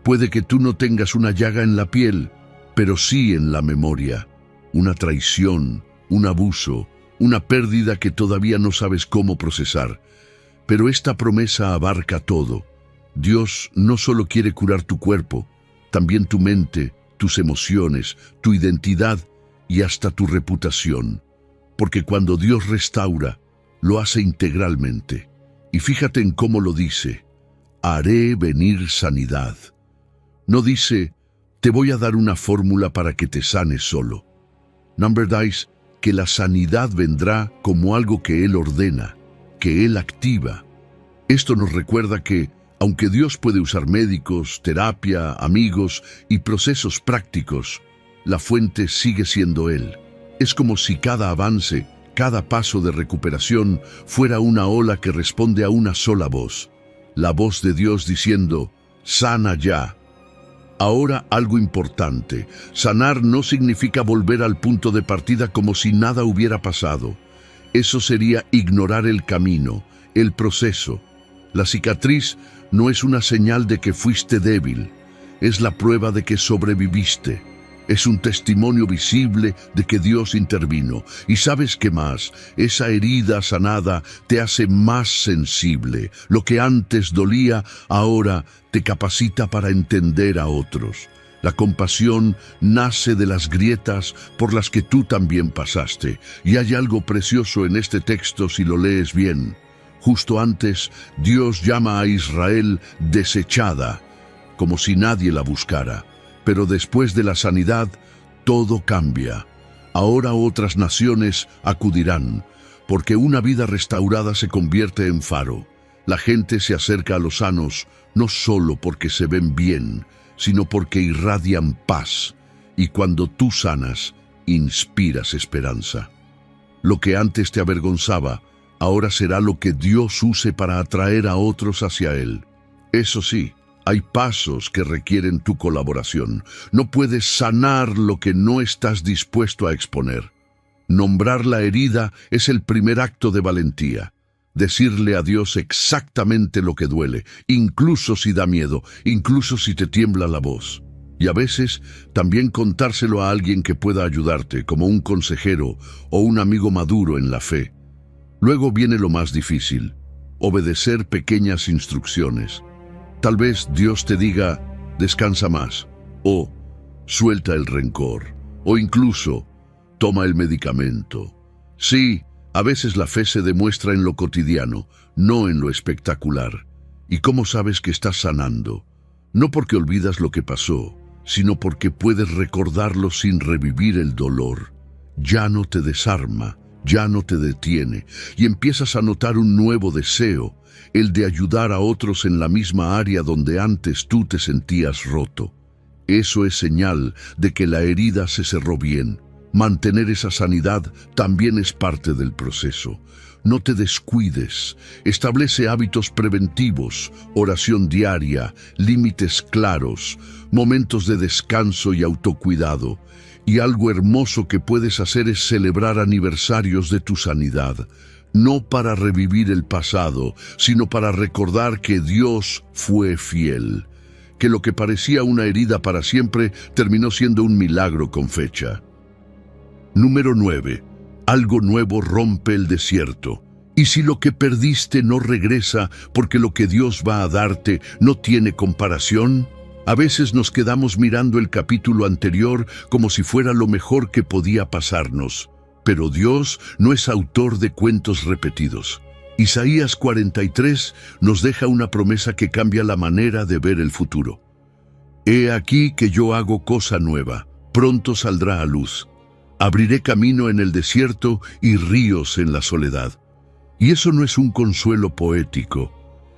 Puede que tú no tengas una llaga en la piel, pero sí en la memoria. Una traición, un abuso, una pérdida que todavía no sabes cómo procesar. Pero esta promesa abarca todo. Dios no solo quiere curar tu cuerpo, también tu mente, tus emociones, tu identidad y hasta tu reputación. Porque cuando Dios restaura, lo hace integralmente. Y fíjate en cómo lo dice: haré venir sanidad. No dice, te voy a dar una fórmula para que te sanes solo. Number dice que la sanidad vendrá como algo que Él ordena, que Él activa. Esto nos recuerda que, aunque Dios puede usar médicos, terapia, amigos y procesos prácticos, la fuente sigue siendo Él. Es como si cada avance, cada paso de recuperación fuera una ola que responde a una sola voz. La voz de Dios diciendo, sana ya. Ahora algo importante, sanar no significa volver al punto de partida como si nada hubiera pasado. Eso sería ignorar el camino, el proceso. La cicatriz no es una señal de que fuiste débil, es la prueba de que sobreviviste. Es un testimonio visible de que Dios intervino. Y ¿sabes qué más? Esa herida sanada te hace más sensible. Lo que antes dolía, ahora te capacita para entender a otros. La compasión nace de las grietas por las que tú también pasaste. Y hay algo precioso en este texto si lo lees bien. Justo antes, Dios llama a Israel desechada, como si nadie la buscara. Pero después de la sanidad, todo cambia. Ahora otras naciones acudirán, porque una vida restaurada se convierte en faro. La gente se acerca a los sanos, no solo porque se ven bien, sino porque irradian paz. Y cuando tú sanas, inspiras esperanza. Lo que antes te avergonzaba, ahora será lo que Dios use para atraer a otros hacia Él. Eso sí, hay pasos que requieren tu colaboración. No puedes sanar lo que no estás dispuesto a exponer. Nombrar la herida es el primer acto de valentía. Decirle a Dios exactamente lo que duele, incluso si da miedo, incluso si te tiembla la voz. Y a veces también contárselo a alguien que pueda ayudarte, como un consejero o un amigo maduro en la fe. Luego viene lo más difícil: obedecer pequeñas instrucciones. Tal vez Dios te diga, descansa más, o suelta el rencor, o incluso, toma el medicamento. Sí, a veces la fe se demuestra en lo cotidiano, no en lo espectacular. ¿Y cómo sabes que estás sanando? No porque olvidas lo que pasó, sino porque puedes recordarlo sin revivir el dolor. Ya no te desarma, ya no te detiene, y empiezas a notar un nuevo deseo, el de ayudar a otros en la misma área donde antes tú te sentías roto. Eso es señal de que la herida se cerró bien. Mantener esa sanidad también es parte del proceso. No te descuides. Establece hábitos preventivos, oración diaria, límites claros, momentos de descanso y autocuidado. Y algo hermoso que puedes hacer es celebrar aniversarios de tu sanidad. No para revivir el pasado, sino para recordar que Dios fue fiel. Que lo que parecía una herida para siempre terminó siendo un milagro con fecha. Número 9. Algo nuevo rompe el desierto. Y si lo que perdiste no regresa porque lo que Dios va a darte no tiene comparación, a veces nos quedamos mirando el capítulo anterior como si fuera lo mejor que podía pasarnos. Pero Dios no es autor de cuentos repetidos. Isaías 43 nos deja una promesa que cambia la manera de ver el futuro. He aquí que yo hago cosa nueva, pronto saldrá a luz. Abriré camino en el desierto y ríos en la soledad. Y eso no es un consuelo poético,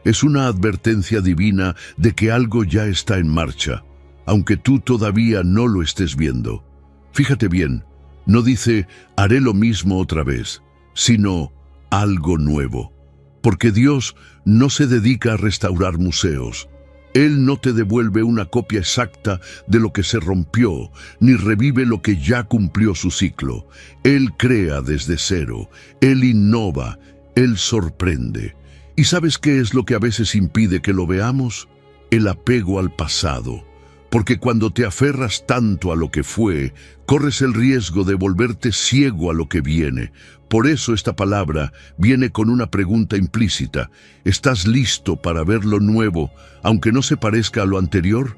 es una advertencia divina de que algo ya está en marcha, aunque tú todavía no lo estés viendo. Fíjate bien, no dice, haré lo mismo otra vez, sino algo nuevo. Porque Dios no se dedica a restaurar museos. Él no te devuelve una copia exacta de lo que se rompió, ni revive lo que ya cumplió su ciclo. Él crea desde cero, Él innova, Él sorprende. ¿Y sabes qué es lo que a veces impide que lo veamos? El apego al pasado. Porque cuando te aferras tanto a lo que fue, corres el riesgo de volverte ciego a lo que viene. Por eso esta palabra viene con una pregunta implícita. ¿Estás listo para ver lo nuevo, aunque no se parezca a lo anterior?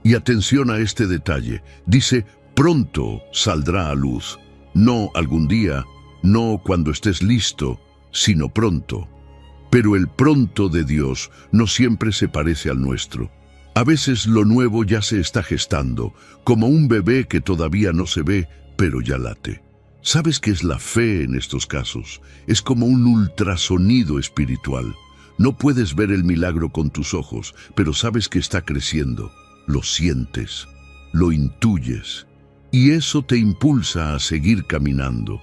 Y atención a este detalle. Dice, pronto saldrá a luz. No algún día, no cuando estés listo, sino pronto. Pero el pronto de Dios no siempre se parece al nuestro. A veces lo nuevo ya se está gestando, como un bebé que todavía no se ve, pero ya late. ¿Sabes qué es la fe en estos casos? Es como un ultrasonido espiritual. No puedes ver el milagro con tus ojos, pero sabes que está creciendo. Lo sientes, lo intuyes, y eso te impulsa a seguir caminando.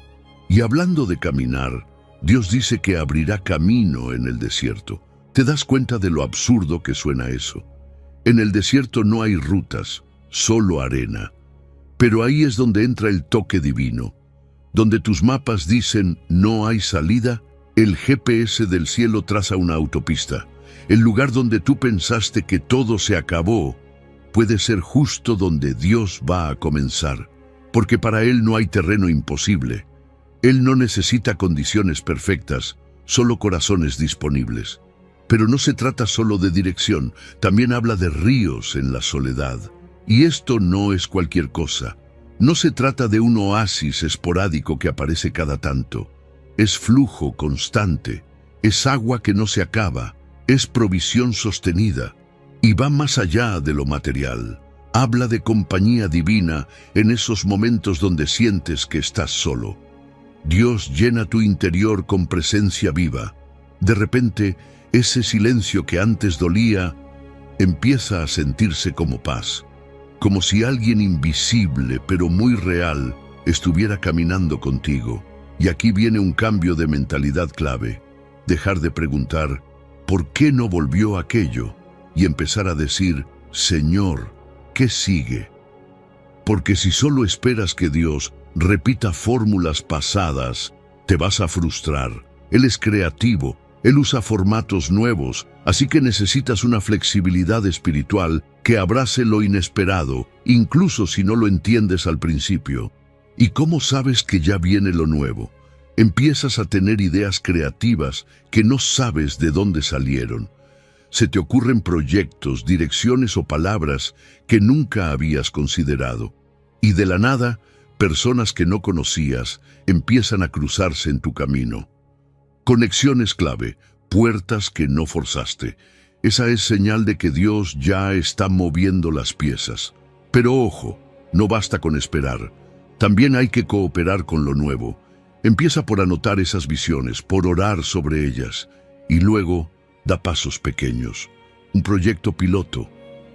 Y hablando de caminar, Dios dice que abrirá camino en el desierto. ¿Te das cuenta de lo absurdo que suena eso? En el desierto no hay rutas, solo arena. Pero ahí es donde entra el toque divino. Donde tus mapas dicen no hay salida, el GPS del cielo traza una autopista. El lugar donde tú pensaste que todo se acabó puede ser justo donde Dios va a comenzar, porque para Él no hay terreno imposible. Él no necesita condiciones perfectas, solo corazones disponibles. Pero no se trata solo de dirección, también habla de ríos en la soledad. Y esto no es cualquier cosa. No se trata de un oasis esporádico que aparece cada tanto. Es flujo constante, es agua que no se acaba, es provisión sostenida. Y va más allá de lo material. Habla de compañía divina en esos momentos donde sientes que estás solo. Dios llena tu interior con presencia viva. De repente, ese silencio que antes dolía empieza a sentirse como paz, como si alguien invisible pero muy real estuviera caminando contigo. Y aquí viene un cambio de mentalidad clave. Dejar de preguntar, ¿por qué no volvió aquello? Y empezar a decir, Señor, ¿qué sigue? Porque si solo esperas que Dios repita fórmulas pasadas, te vas a frustrar. Él es creativo. Él usa formatos nuevos, así que necesitas una flexibilidad espiritual que abrace lo inesperado, incluso si no lo entiendes al principio. ¿Y cómo sabes que ya viene lo nuevo? Empiezas a tener ideas creativas que no sabes de dónde salieron. Se te ocurren proyectos, direcciones o palabras que nunca habías considerado. Y de la nada, personas que no conocías empiezan a cruzarse en tu camino. Conexiones clave, puertas que no forzaste. Esa es señal de que Dios ya está moviendo las piezas. Pero ojo, no basta con esperar. También hay que cooperar con lo nuevo. Empieza por anotar esas visiones, por orar sobre ellas. Y luego, da pasos pequeños. Un proyecto piloto,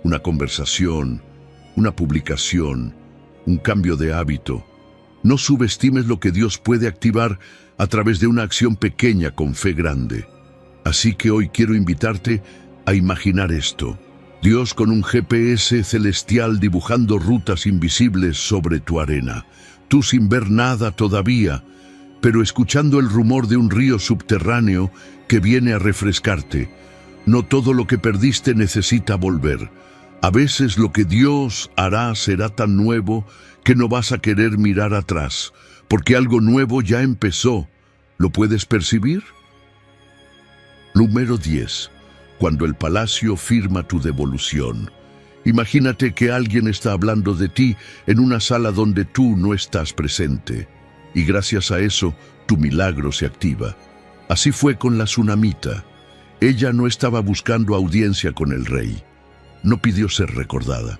una conversación, una publicación, un cambio de hábito. No subestimes lo que Dios puede activar a través de una acción pequeña con fe grande. Así que hoy quiero invitarte a imaginar esto. Dios con un GPS celestial dibujando rutas invisibles sobre tu arena. Tú sin ver nada todavía, pero escuchando el rumor de un río subterráneo que viene a refrescarte. No todo lo que perdiste necesita volver. A veces lo que Dios hará será tan nuevo que no vas a querer mirar atrás, porque algo nuevo ya empezó. ¿Lo puedes percibir? Número 10. Cuando el palacio firma tu devolución. Imagínate que alguien está hablando de ti en una sala donde tú no estás presente. Y gracias a eso, tu milagro se activa. Así fue con la tsunamita. Ella no estaba buscando audiencia con el rey. No pidió ser recordada.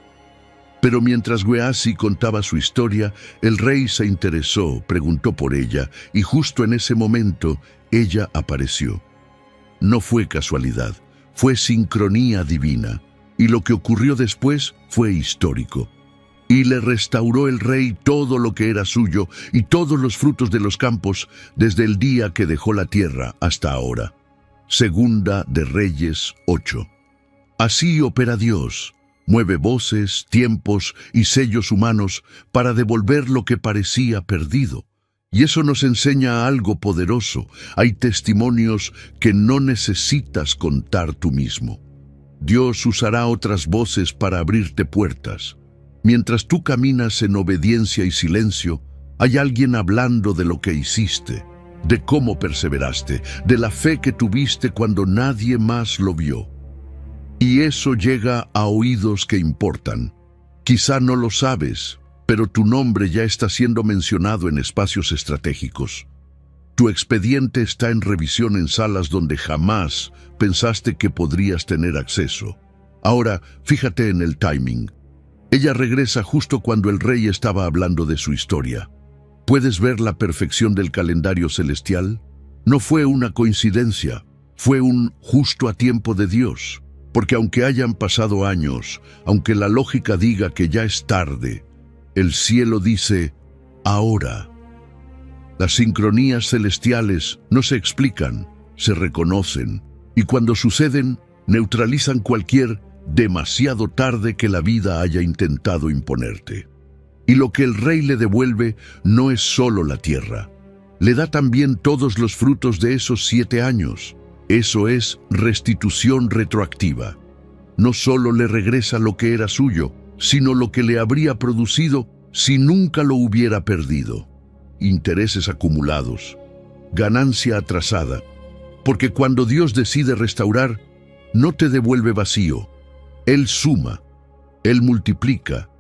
Pero mientras Gehazi contaba su historia, el rey se interesó, preguntó por ella, y justo en ese momento ella apareció. No fue casualidad, fue sincronía divina, y lo que ocurrió después fue histórico. Y le restauró el rey todo lo que era suyo y todos los frutos de los campos desde el día que dejó la tierra hasta ahora. Segunda de Reyes 8. Así opera Dios. Mueve voces, tiempos y sellos humanos para devolver lo que parecía perdido. Y eso nos enseña algo poderoso. Hay testimonios que no necesitas contar tú mismo. Dios usará otras voces para abrirte puertas. Mientras tú caminas en obediencia y silencio, hay alguien hablando de lo que hiciste, de cómo perseveraste, de la fe que tuviste cuando nadie más lo vio. Y eso llega a oídos que importan. Quizá no lo sabes, pero tu nombre ya está siendo mencionado en espacios estratégicos. Tu expediente está en revisión en salas donde jamás pensaste que podrías tener acceso. Ahora, fíjate en el timing. Ella regresa justo cuando el rey estaba hablando de su historia. ¿Puedes ver la perfección del calendario celestial? No fue una coincidencia, fue un justo a tiempo de Dios. Porque aunque hayan pasado años, aunque la lógica diga que ya es tarde, el cielo dice, ahora. Las sincronías celestiales no se explican, se reconocen, y cuando suceden, neutralizan cualquier demasiado tarde que la vida haya intentado imponerte. Y lo que el rey le devuelve no es solo la tierra, le da también todos los frutos de esos 7 años. Eso es restitución retroactiva. No solo le regresa lo que era suyo, sino lo que le habría producido si nunca lo hubiera perdido. Intereses acumulados, ganancia atrasada, porque cuando Dios decide restaurar, no te devuelve vacío. Él suma, Él multiplica,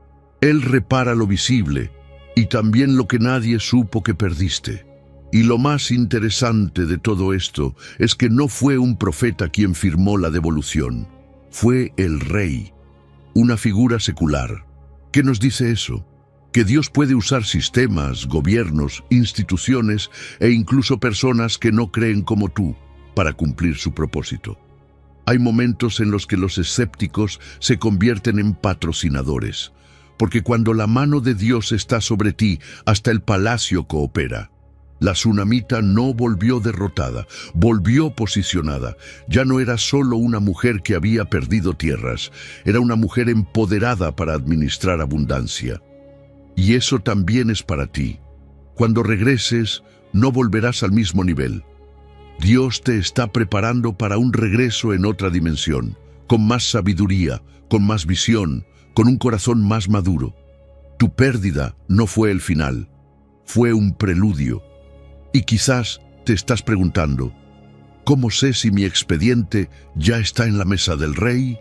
Él repara lo visible y también lo que nadie supo que perdiste. Y lo más interesante de todo esto es que no fue un profeta quien firmó la devolución, fue el rey, una figura secular. ¿Qué nos dice eso? Que Dios puede usar sistemas, gobiernos, instituciones e incluso personas que no creen como tú para cumplir su propósito. Hay momentos en los que los escépticos se convierten en patrocinadores, porque cuando la mano de Dios está sobre ti, hasta el palacio coopera. La tsunamita no volvió derrotada, volvió posicionada. Ya no era solo una mujer que había perdido tierras, era una mujer empoderada para administrar abundancia. Y eso también es para ti. Cuando regreses, no volverás al mismo nivel. Dios te está preparando para un regreso en otra dimensión, con más sabiduría, con más visión, con un corazón más maduro. Tu pérdida no fue el final, fue un preludio. Y quizás te estás preguntando, ¿cómo sé si mi expediente ya está en la mesa del rey?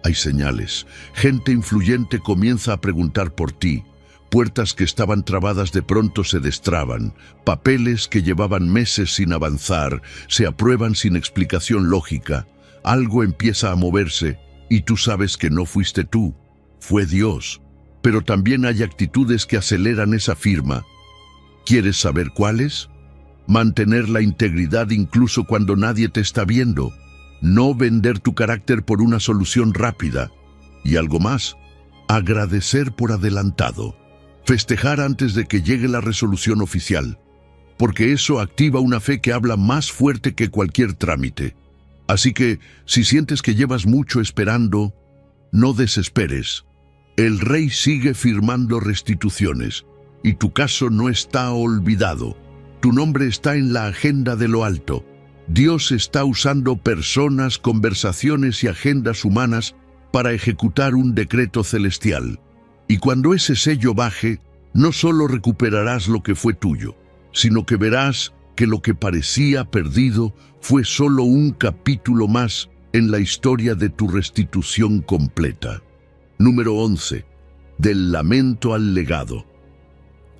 Hay señales. Gente influyente comienza a preguntar por ti. Puertas que estaban trabadas de pronto se destraban. Papeles que llevaban meses sin avanzar se aprueban sin explicación lógica. Algo empieza a moverse y tú sabes que no fuiste tú, fue Dios. Pero también hay actitudes que aceleran esa firma. ¿Quieres saber cuáles? Mantener la integridad incluso cuando nadie te está viendo. No vender tu carácter por una solución rápida. Y algo más, agradecer por adelantado. Festejar antes de que llegue la resolución oficial. Porque eso activa una fe que habla más fuerte que cualquier trámite. Así que, si sientes que llevas mucho esperando, no desesperes. El rey sigue firmando restituciones, y tu caso no está olvidado. Tu nombre está en la agenda de lo alto. Dios está usando personas, conversaciones y agendas humanas para ejecutar un decreto celestial. Y cuando ese sello baje, no solo recuperarás lo que fue tuyo, sino que verás que lo que parecía perdido fue solo un capítulo más en la historia de tu restitución completa. Número 11. Del lamento al legado.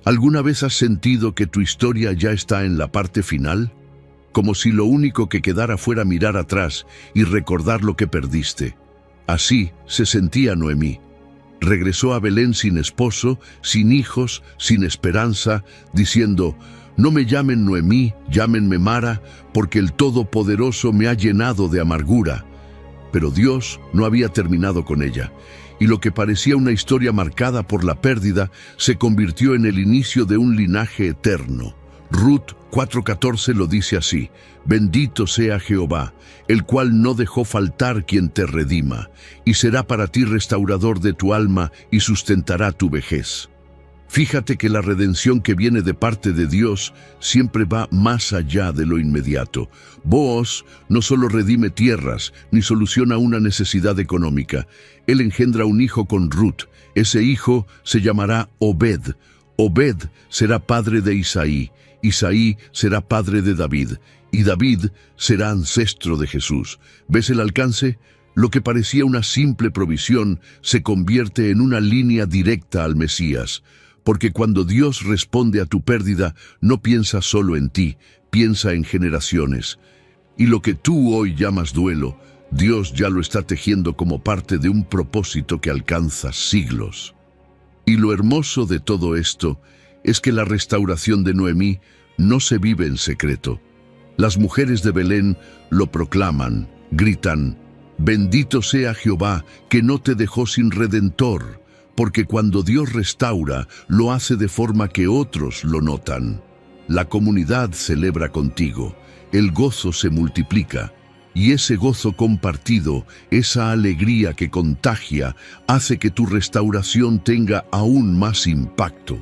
¿Alguna vez has sentido que tu historia ya está en la parte final? Como si lo único que quedara fuera mirar atrás y recordar lo que perdiste. Así se sentía Noemí. Regresó a Belén sin esposo, sin hijos, sin esperanza, diciendo: «No me llamen Noemí, llámenme Mara, porque el Todopoderoso me ha llenado de amargura». Pero Dios no había terminado con ella, y lo que parecía una historia marcada por la pérdida se convirtió en el inicio de un linaje eterno. Ruth 4:14 lo dice así: «Bendito sea Jehová, el cual no dejó faltar quien te redima, y será para ti restaurador de tu alma y sustentará tu vejez». Fíjate que la redención que viene de parte de Dios siempre va más allá de lo inmediato. Booz no solo redime tierras, ni soluciona una necesidad económica. Él engendra un hijo con Ruth. Ese hijo se llamará Obed. Obed será padre de Isaí. Isaí será padre de David. Y David será ancestro de Jesús. ¿Ves el alcance? Lo que parecía una simple provisión se convierte en una línea directa al Mesías. Porque cuando Dios responde a tu pérdida, no piensa solo en ti, piensa en generaciones. Y lo que tú hoy llamas duelo, Dios ya lo está tejiendo como parte de un propósito que alcanza siglos. Y lo hermoso de todo esto es que la restauración de Noemí no se vive en secreto. Las mujeres de Belén lo proclaman, gritan: «Bendito sea Jehová, que no te dejó sin redentor», porque cuando Dios restaura, lo hace de forma que otros lo notan. La comunidad celebra contigo, el gozo se multiplica, y ese gozo compartido, esa alegría que contagia, hace que tu restauración tenga aún más impacto.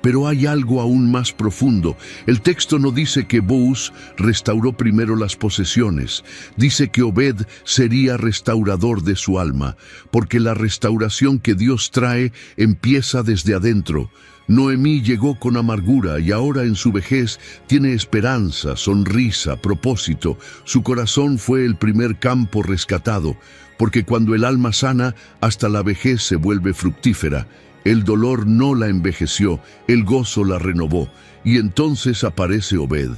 Pero hay algo aún más profundo. El texto no dice que Booz restauró primero las posesiones. Dice que Obed sería restaurador de su alma, porque la restauración que Dios trae empieza desde adentro. Noemí llegó con amargura y ahora en su vejez tiene esperanza, sonrisa, propósito. Su corazón fue el primer campo rescatado, porque cuando el alma sana, hasta la vejez se vuelve fructífera. El dolor no la envejeció, el gozo la renovó, y entonces aparece Obed.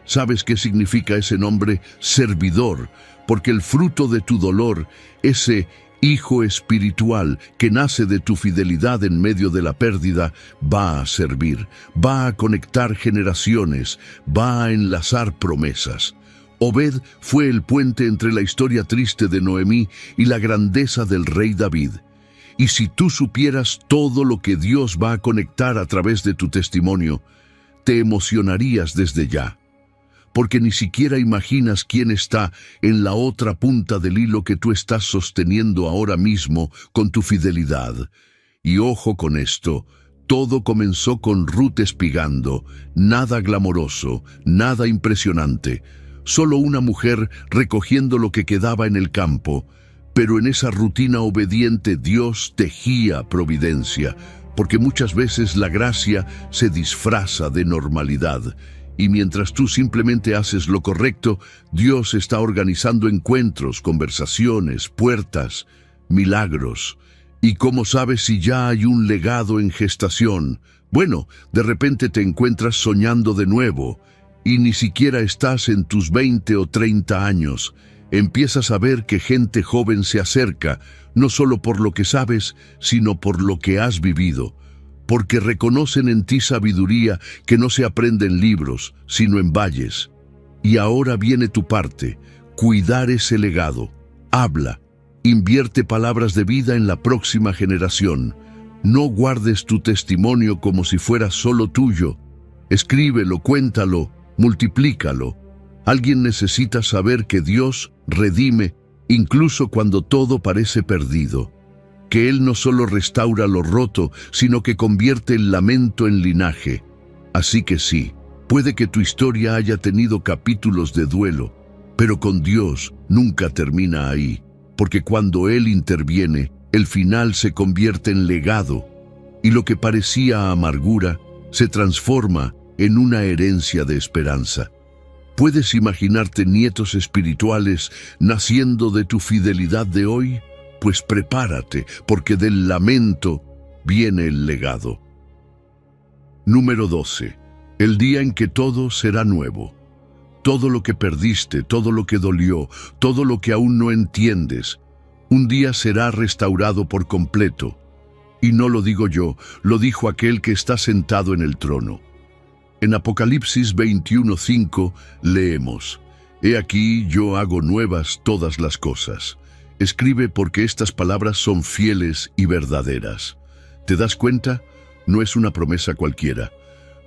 ¿Sabes qué significa ese nombre? Servidor, porque el fruto de tu dolor, ese hijo espiritual que nace de tu fidelidad en medio de la pérdida, va a servir, va a conectar generaciones, va a enlazar promesas. Obed fue el puente entre la historia triste de Noemí y la grandeza del rey David. Y si tú supieras todo lo que Dios va a conectar a través de tu testimonio, te emocionarías desde ya, porque ni siquiera imaginas quién está en la otra punta del hilo que tú estás sosteniendo ahora mismo con tu fidelidad. Y ojo con esto, todo comenzó con Ruth espigando, nada glamoroso, nada impresionante, solo una mujer recogiendo lo que quedaba en el campo. Pero en esa rutina obediente Dios tejía providencia, porque muchas veces la gracia se disfraza de normalidad. Y mientras tú simplemente haces lo correcto, Dios está organizando encuentros, conversaciones, puertas, milagros. ¿Y cómo sabes si ya hay un legado en gestación? Bueno, de repente te encuentras soñando de nuevo, y ni siquiera estás en tus 20 o 30 años. Empiezas a ver que gente joven se acerca, no solo por lo que sabes, sino por lo que has vivido, porque reconocen en ti sabiduría que no se aprende en libros, sino en valles. Y ahora viene tu parte, cuidar ese legado. Habla, invierte palabras de vida en la próxima generación. No guardes tu testimonio como si fuera solo tuyo. Escríbelo, cuéntalo, multiplícalo. Alguien necesita saber que Dios redime incluso cuando todo parece perdido, que Él no solo restaura lo roto, sino que convierte el lamento en linaje. Así que sí, puede que tu historia haya tenido capítulos de duelo, pero con Dios nunca termina ahí, porque cuando Él interviene, el final se convierte en legado, y lo que parecía amargura se transforma en una herencia de esperanza. ¿Puedes imaginarte nietos espirituales naciendo de tu fidelidad de hoy? Pues prepárate, porque del lamento viene el legado. Número 12. El día en que todo será nuevo. Todo lo que perdiste, todo lo que dolió, todo lo que aún no entiendes, un día será restaurado por completo. Y no lo digo yo, lo dijo aquel que está sentado en el trono. En Apocalipsis 21:5 leemos: He aquí yo hago nuevas todas las cosas. Escribe porque estas palabras son fieles y verdaderas. ¿Te das cuenta? No es una promesa cualquiera,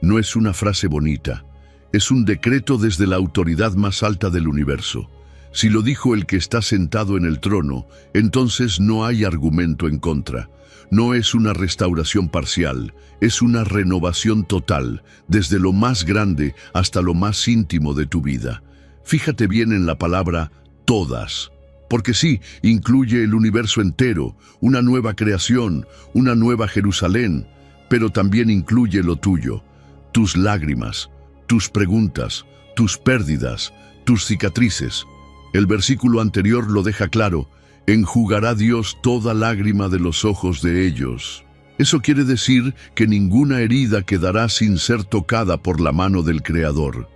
no es una frase bonita, es un decreto desde la autoridad más alta del universo. Si lo dijo el que está sentado en el trono, entonces no hay argumento en contra. No es una restauración parcial, es una renovación total, desde lo más grande hasta lo más íntimo de tu vida. Fíjate bien en la palabra todas, porque sí, incluye el universo entero, una nueva creación, una nueva Jerusalén, pero también incluye lo tuyo, tus lágrimas, tus preguntas, tus pérdidas, tus cicatrices. El versículo anterior lo deja claro: enjugará Dios toda lágrima de los ojos de ellos. Eso quiere decir que ninguna herida quedará sin ser tocada por la mano del Creador.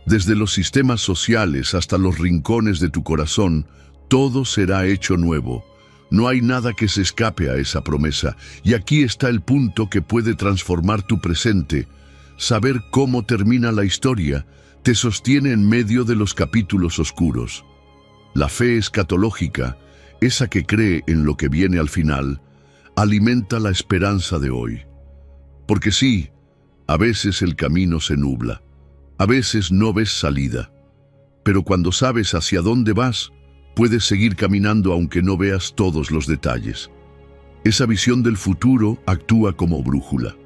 Desde los sistemas sociales hasta los rincones de tu corazón, todo será hecho nuevo. No hay nada que se escape a esa promesa, y aquí está el punto que puede transformar tu presente. Saber cómo termina la historia te sostiene en medio de los capítulos oscuros. La fe escatológica, esa que cree en lo que viene al final, alimenta la esperanza de hoy. Porque sí, a veces el camino se nubla, a veces no ves salida, pero cuando sabes hacia dónde vas, puedes seguir caminando aunque no veas todos los detalles. Esa visión del futuro actúa como brújula.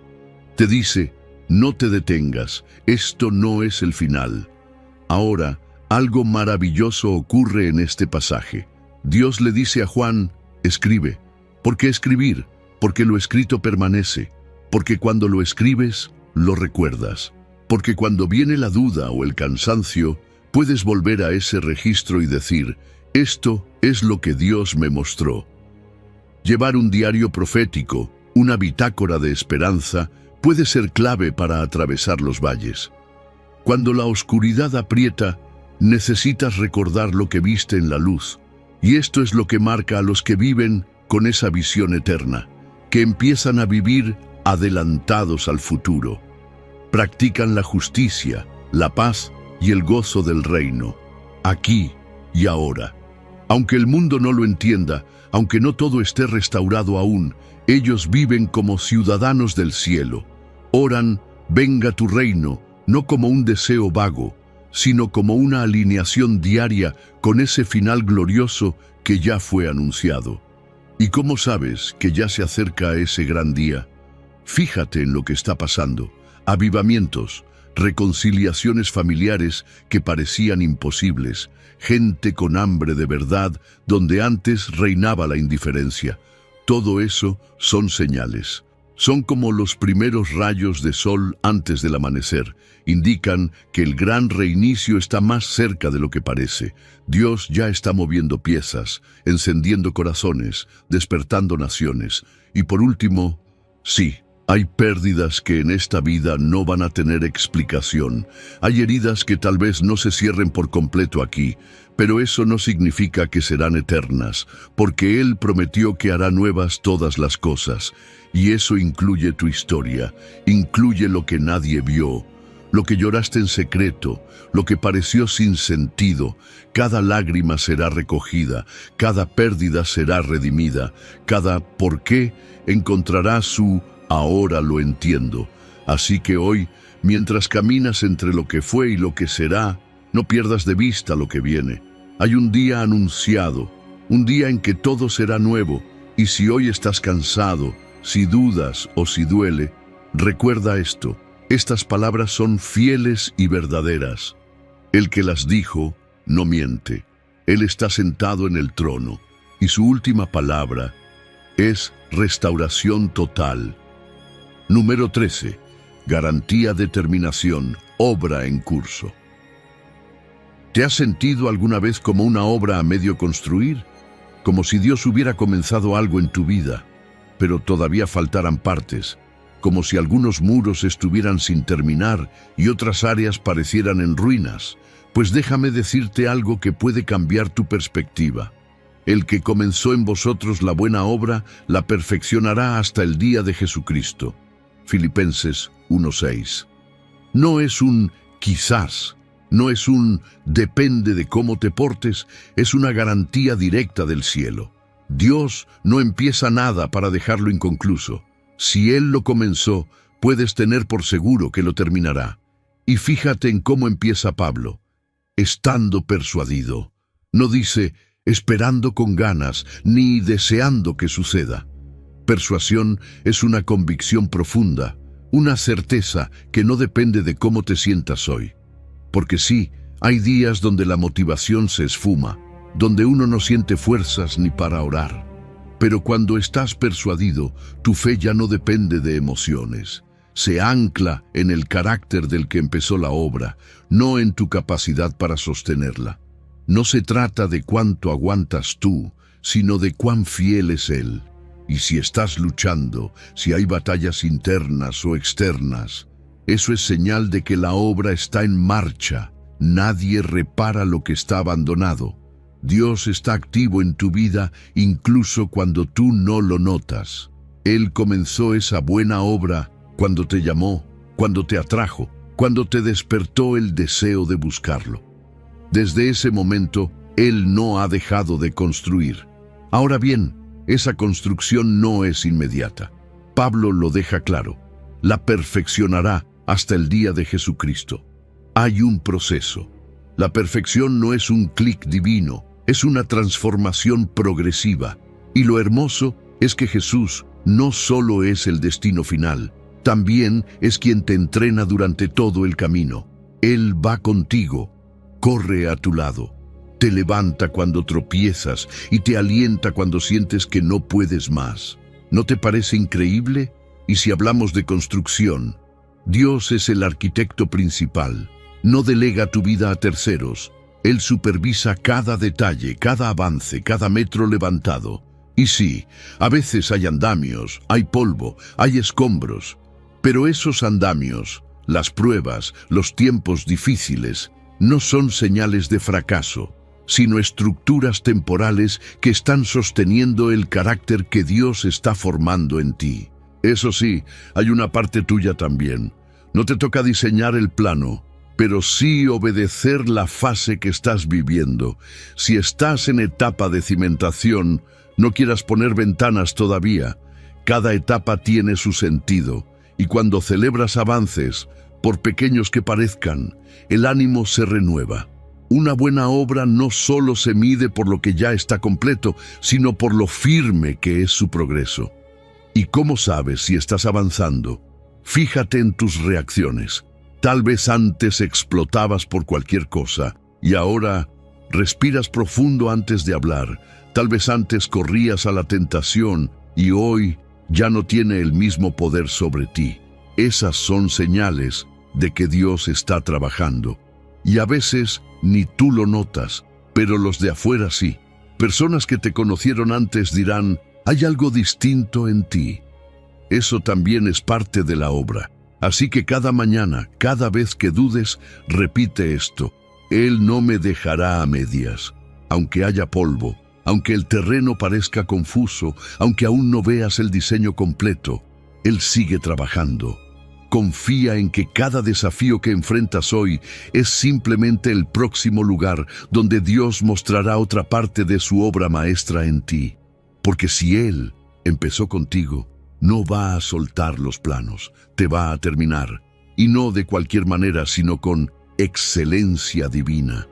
Te dice: no te detengas, esto no es el final. Ahora, algo maravilloso ocurre en este pasaje. Dios le dice a Juan: escribe. ¿Por qué escribir? Porque lo escrito permanece. Porque cuando lo escribes, lo recuerdas. Porque cuando viene la duda o el cansancio, puedes volver a ese registro y decir: esto es lo que Dios me mostró. Llevar un diario profético, una bitácora de esperanza, puede ser clave para atravesar los valles. Cuando la oscuridad aprieta, necesitas recordar lo que viste en la luz. Y esto es lo que marca a los que viven con esa visión eterna, que empiezan a vivir adelantados al futuro. Practican la justicia, la paz y el gozo del reino, aquí y ahora. Aunque el mundo no lo entienda, aunque no todo esté restaurado aún, ellos viven como ciudadanos del cielo. Oran: venga tu reino, no como un deseo vago, sino como una alineación diaria con ese final glorioso que ya fue anunciado. ¿Y cómo sabes que ya se acerca ese gran día? Fíjate en lo que está pasando: avivamientos, reconciliaciones familiares que parecían imposibles, gente con hambre de verdad donde antes reinaba la indiferencia. Todo eso son señales. Son como los primeros rayos de sol antes del amanecer. Indican que el gran reinicio está más cerca de lo que parece. Dios ya está moviendo piezas, encendiendo corazones, despertando naciones. Y por último, sí, hay pérdidas que en esta vida no van a tener explicación. Hay heridas que tal vez no se cierren por completo aquí, pero eso no significa que serán eternas, porque Él prometió que hará nuevas todas las cosas. Y eso incluye tu historia, incluye lo que nadie vio, lo que lloraste en secreto, lo que pareció sin sentido. Cada lágrima será recogida, cada pérdida será redimida, cada por qué encontrará su ahora lo entiendo. Así que hoy, mientras caminas entre lo que fue y lo que será, no pierdas de vista lo que viene. Hay un día anunciado, un día en que todo será nuevo, y si hoy estás cansado, si dudas o si duele, recuerda esto: estas palabras son fieles y verdaderas. El que las dijo no miente. Él está sentado en el trono, y su última palabra es restauración total. Número 13. Garantía de terminación, obra en curso. ¿Te has sentido alguna vez como una obra a medio construir? Como si Dios hubiera comenzado algo en tu vida, pero todavía faltaran partes, como si algunos muros estuvieran sin terminar y otras áreas parecieran en ruinas. Pues déjame decirte algo que puede cambiar tu perspectiva. El que comenzó en vosotros la buena obra, la perfeccionará hasta el día de Jesucristo. Filipenses 1:6. No es un quizás, no es un depende de cómo te portes, es una garantía directa del cielo. Dios no empieza nada para dejarlo inconcluso. Si Él lo comenzó, puedes tener por seguro que lo terminará. Y fíjate en cómo empieza Pablo. Estando persuadido. No dice esperando con ganas, ni deseando que suceda. Persuasión es una convicción profunda, una certeza que no depende de cómo te sientas hoy. Porque sí, hay días donde la motivación se esfuma, donde uno no siente fuerzas ni para orar. Pero cuando estás persuadido, tu fe ya no depende de emociones. Se ancla en el carácter del que empezó la obra, no en tu capacidad para sostenerla. No se trata de cuánto aguantas tú, sino de cuán fiel es Él. Y si estás luchando, si hay batallas internas o externas, eso es señal de que la obra está en marcha. Nadie repara lo que está abandonado. Dios está activo en tu vida incluso cuando tú no lo notas. Él comenzó esa buena obra cuando te llamó, cuando te atrajo, cuando te despertó el deseo de buscarlo. Desde ese momento, Él no ha dejado de construir. Ahora bien, esa construcción no es inmediata. Pablo lo deja claro. La perfeccionará hasta el día de Jesucristo. Hay un proceso. La perfección no es un clic divino, es una transformación progresiva. Y lo hermoso es que Jesús no solo es el destino final, también es quien te entrena durante todo el camino. Él va contigo, corre a tu lado, te levanta cuando tropiezas y te alienta cuando sientes que no puedes más. ¿No te parece increíble? Y si hablamos de construcción, Dios es el arquitecto principal. No delega tu vida a terceros. Él supervisa cada detalle, cada avance, cada metro levantado. Y sí, a veces hay andamios, hay polvo, hay escombros. Pero esos andamios, las pruebas, los tiempos difíciles, no son señales de fracaso, sino estructuras temporales que están sosteniendo el carácter que Dios está formando en ti. Eso sí, hay una parte tuya también. No te toca diseñar el plano, pero sí obedecer la fase que estás viviendo. Si estás en etapa de cimentación, no quieras poner ventanas todavía. Cada etapa tiene su sentido, y cuando celebras avances, por pequeños que parezcan, el ánimo se renueva. Una buena obra no solo se mide por lo que ya está completo, sino por lo firme que es su progreso. ¿Y cómo sabes si estás avanzando? Fíjate en tus reacciones. Tal vez antes explotabas por cualquier cosa, y ahora respiras profundo antes de hablar. Tal vez antes corrías a la tentación, y hoy ya no tiene el mismo poder sobre ti. Esas son señales de que Dios está trabajando. Y a veces ni tú lo notas, pero los de afuera sí. Personas que te conocieron antes dirán, hay algo distinto en ti. Eso también es parte de la obra. Así que cada mañana, cada vez que dudes, repite esto. Él no me dejará a medias. Aunque haya polvo, aunque el terreno parezca confuso, aunque aún no veas el diseño completo, Él sigue trabajando. Confía en que cada desafío que enfrentas hoy es simplemente el próximo lugar donde Dios mostrará otra parte de su obra maestra en ti. Porque si Él empezó contigo, no va a soltar los planos, te va a terminar. Y no de cualquier manera, sino con excelencia divina.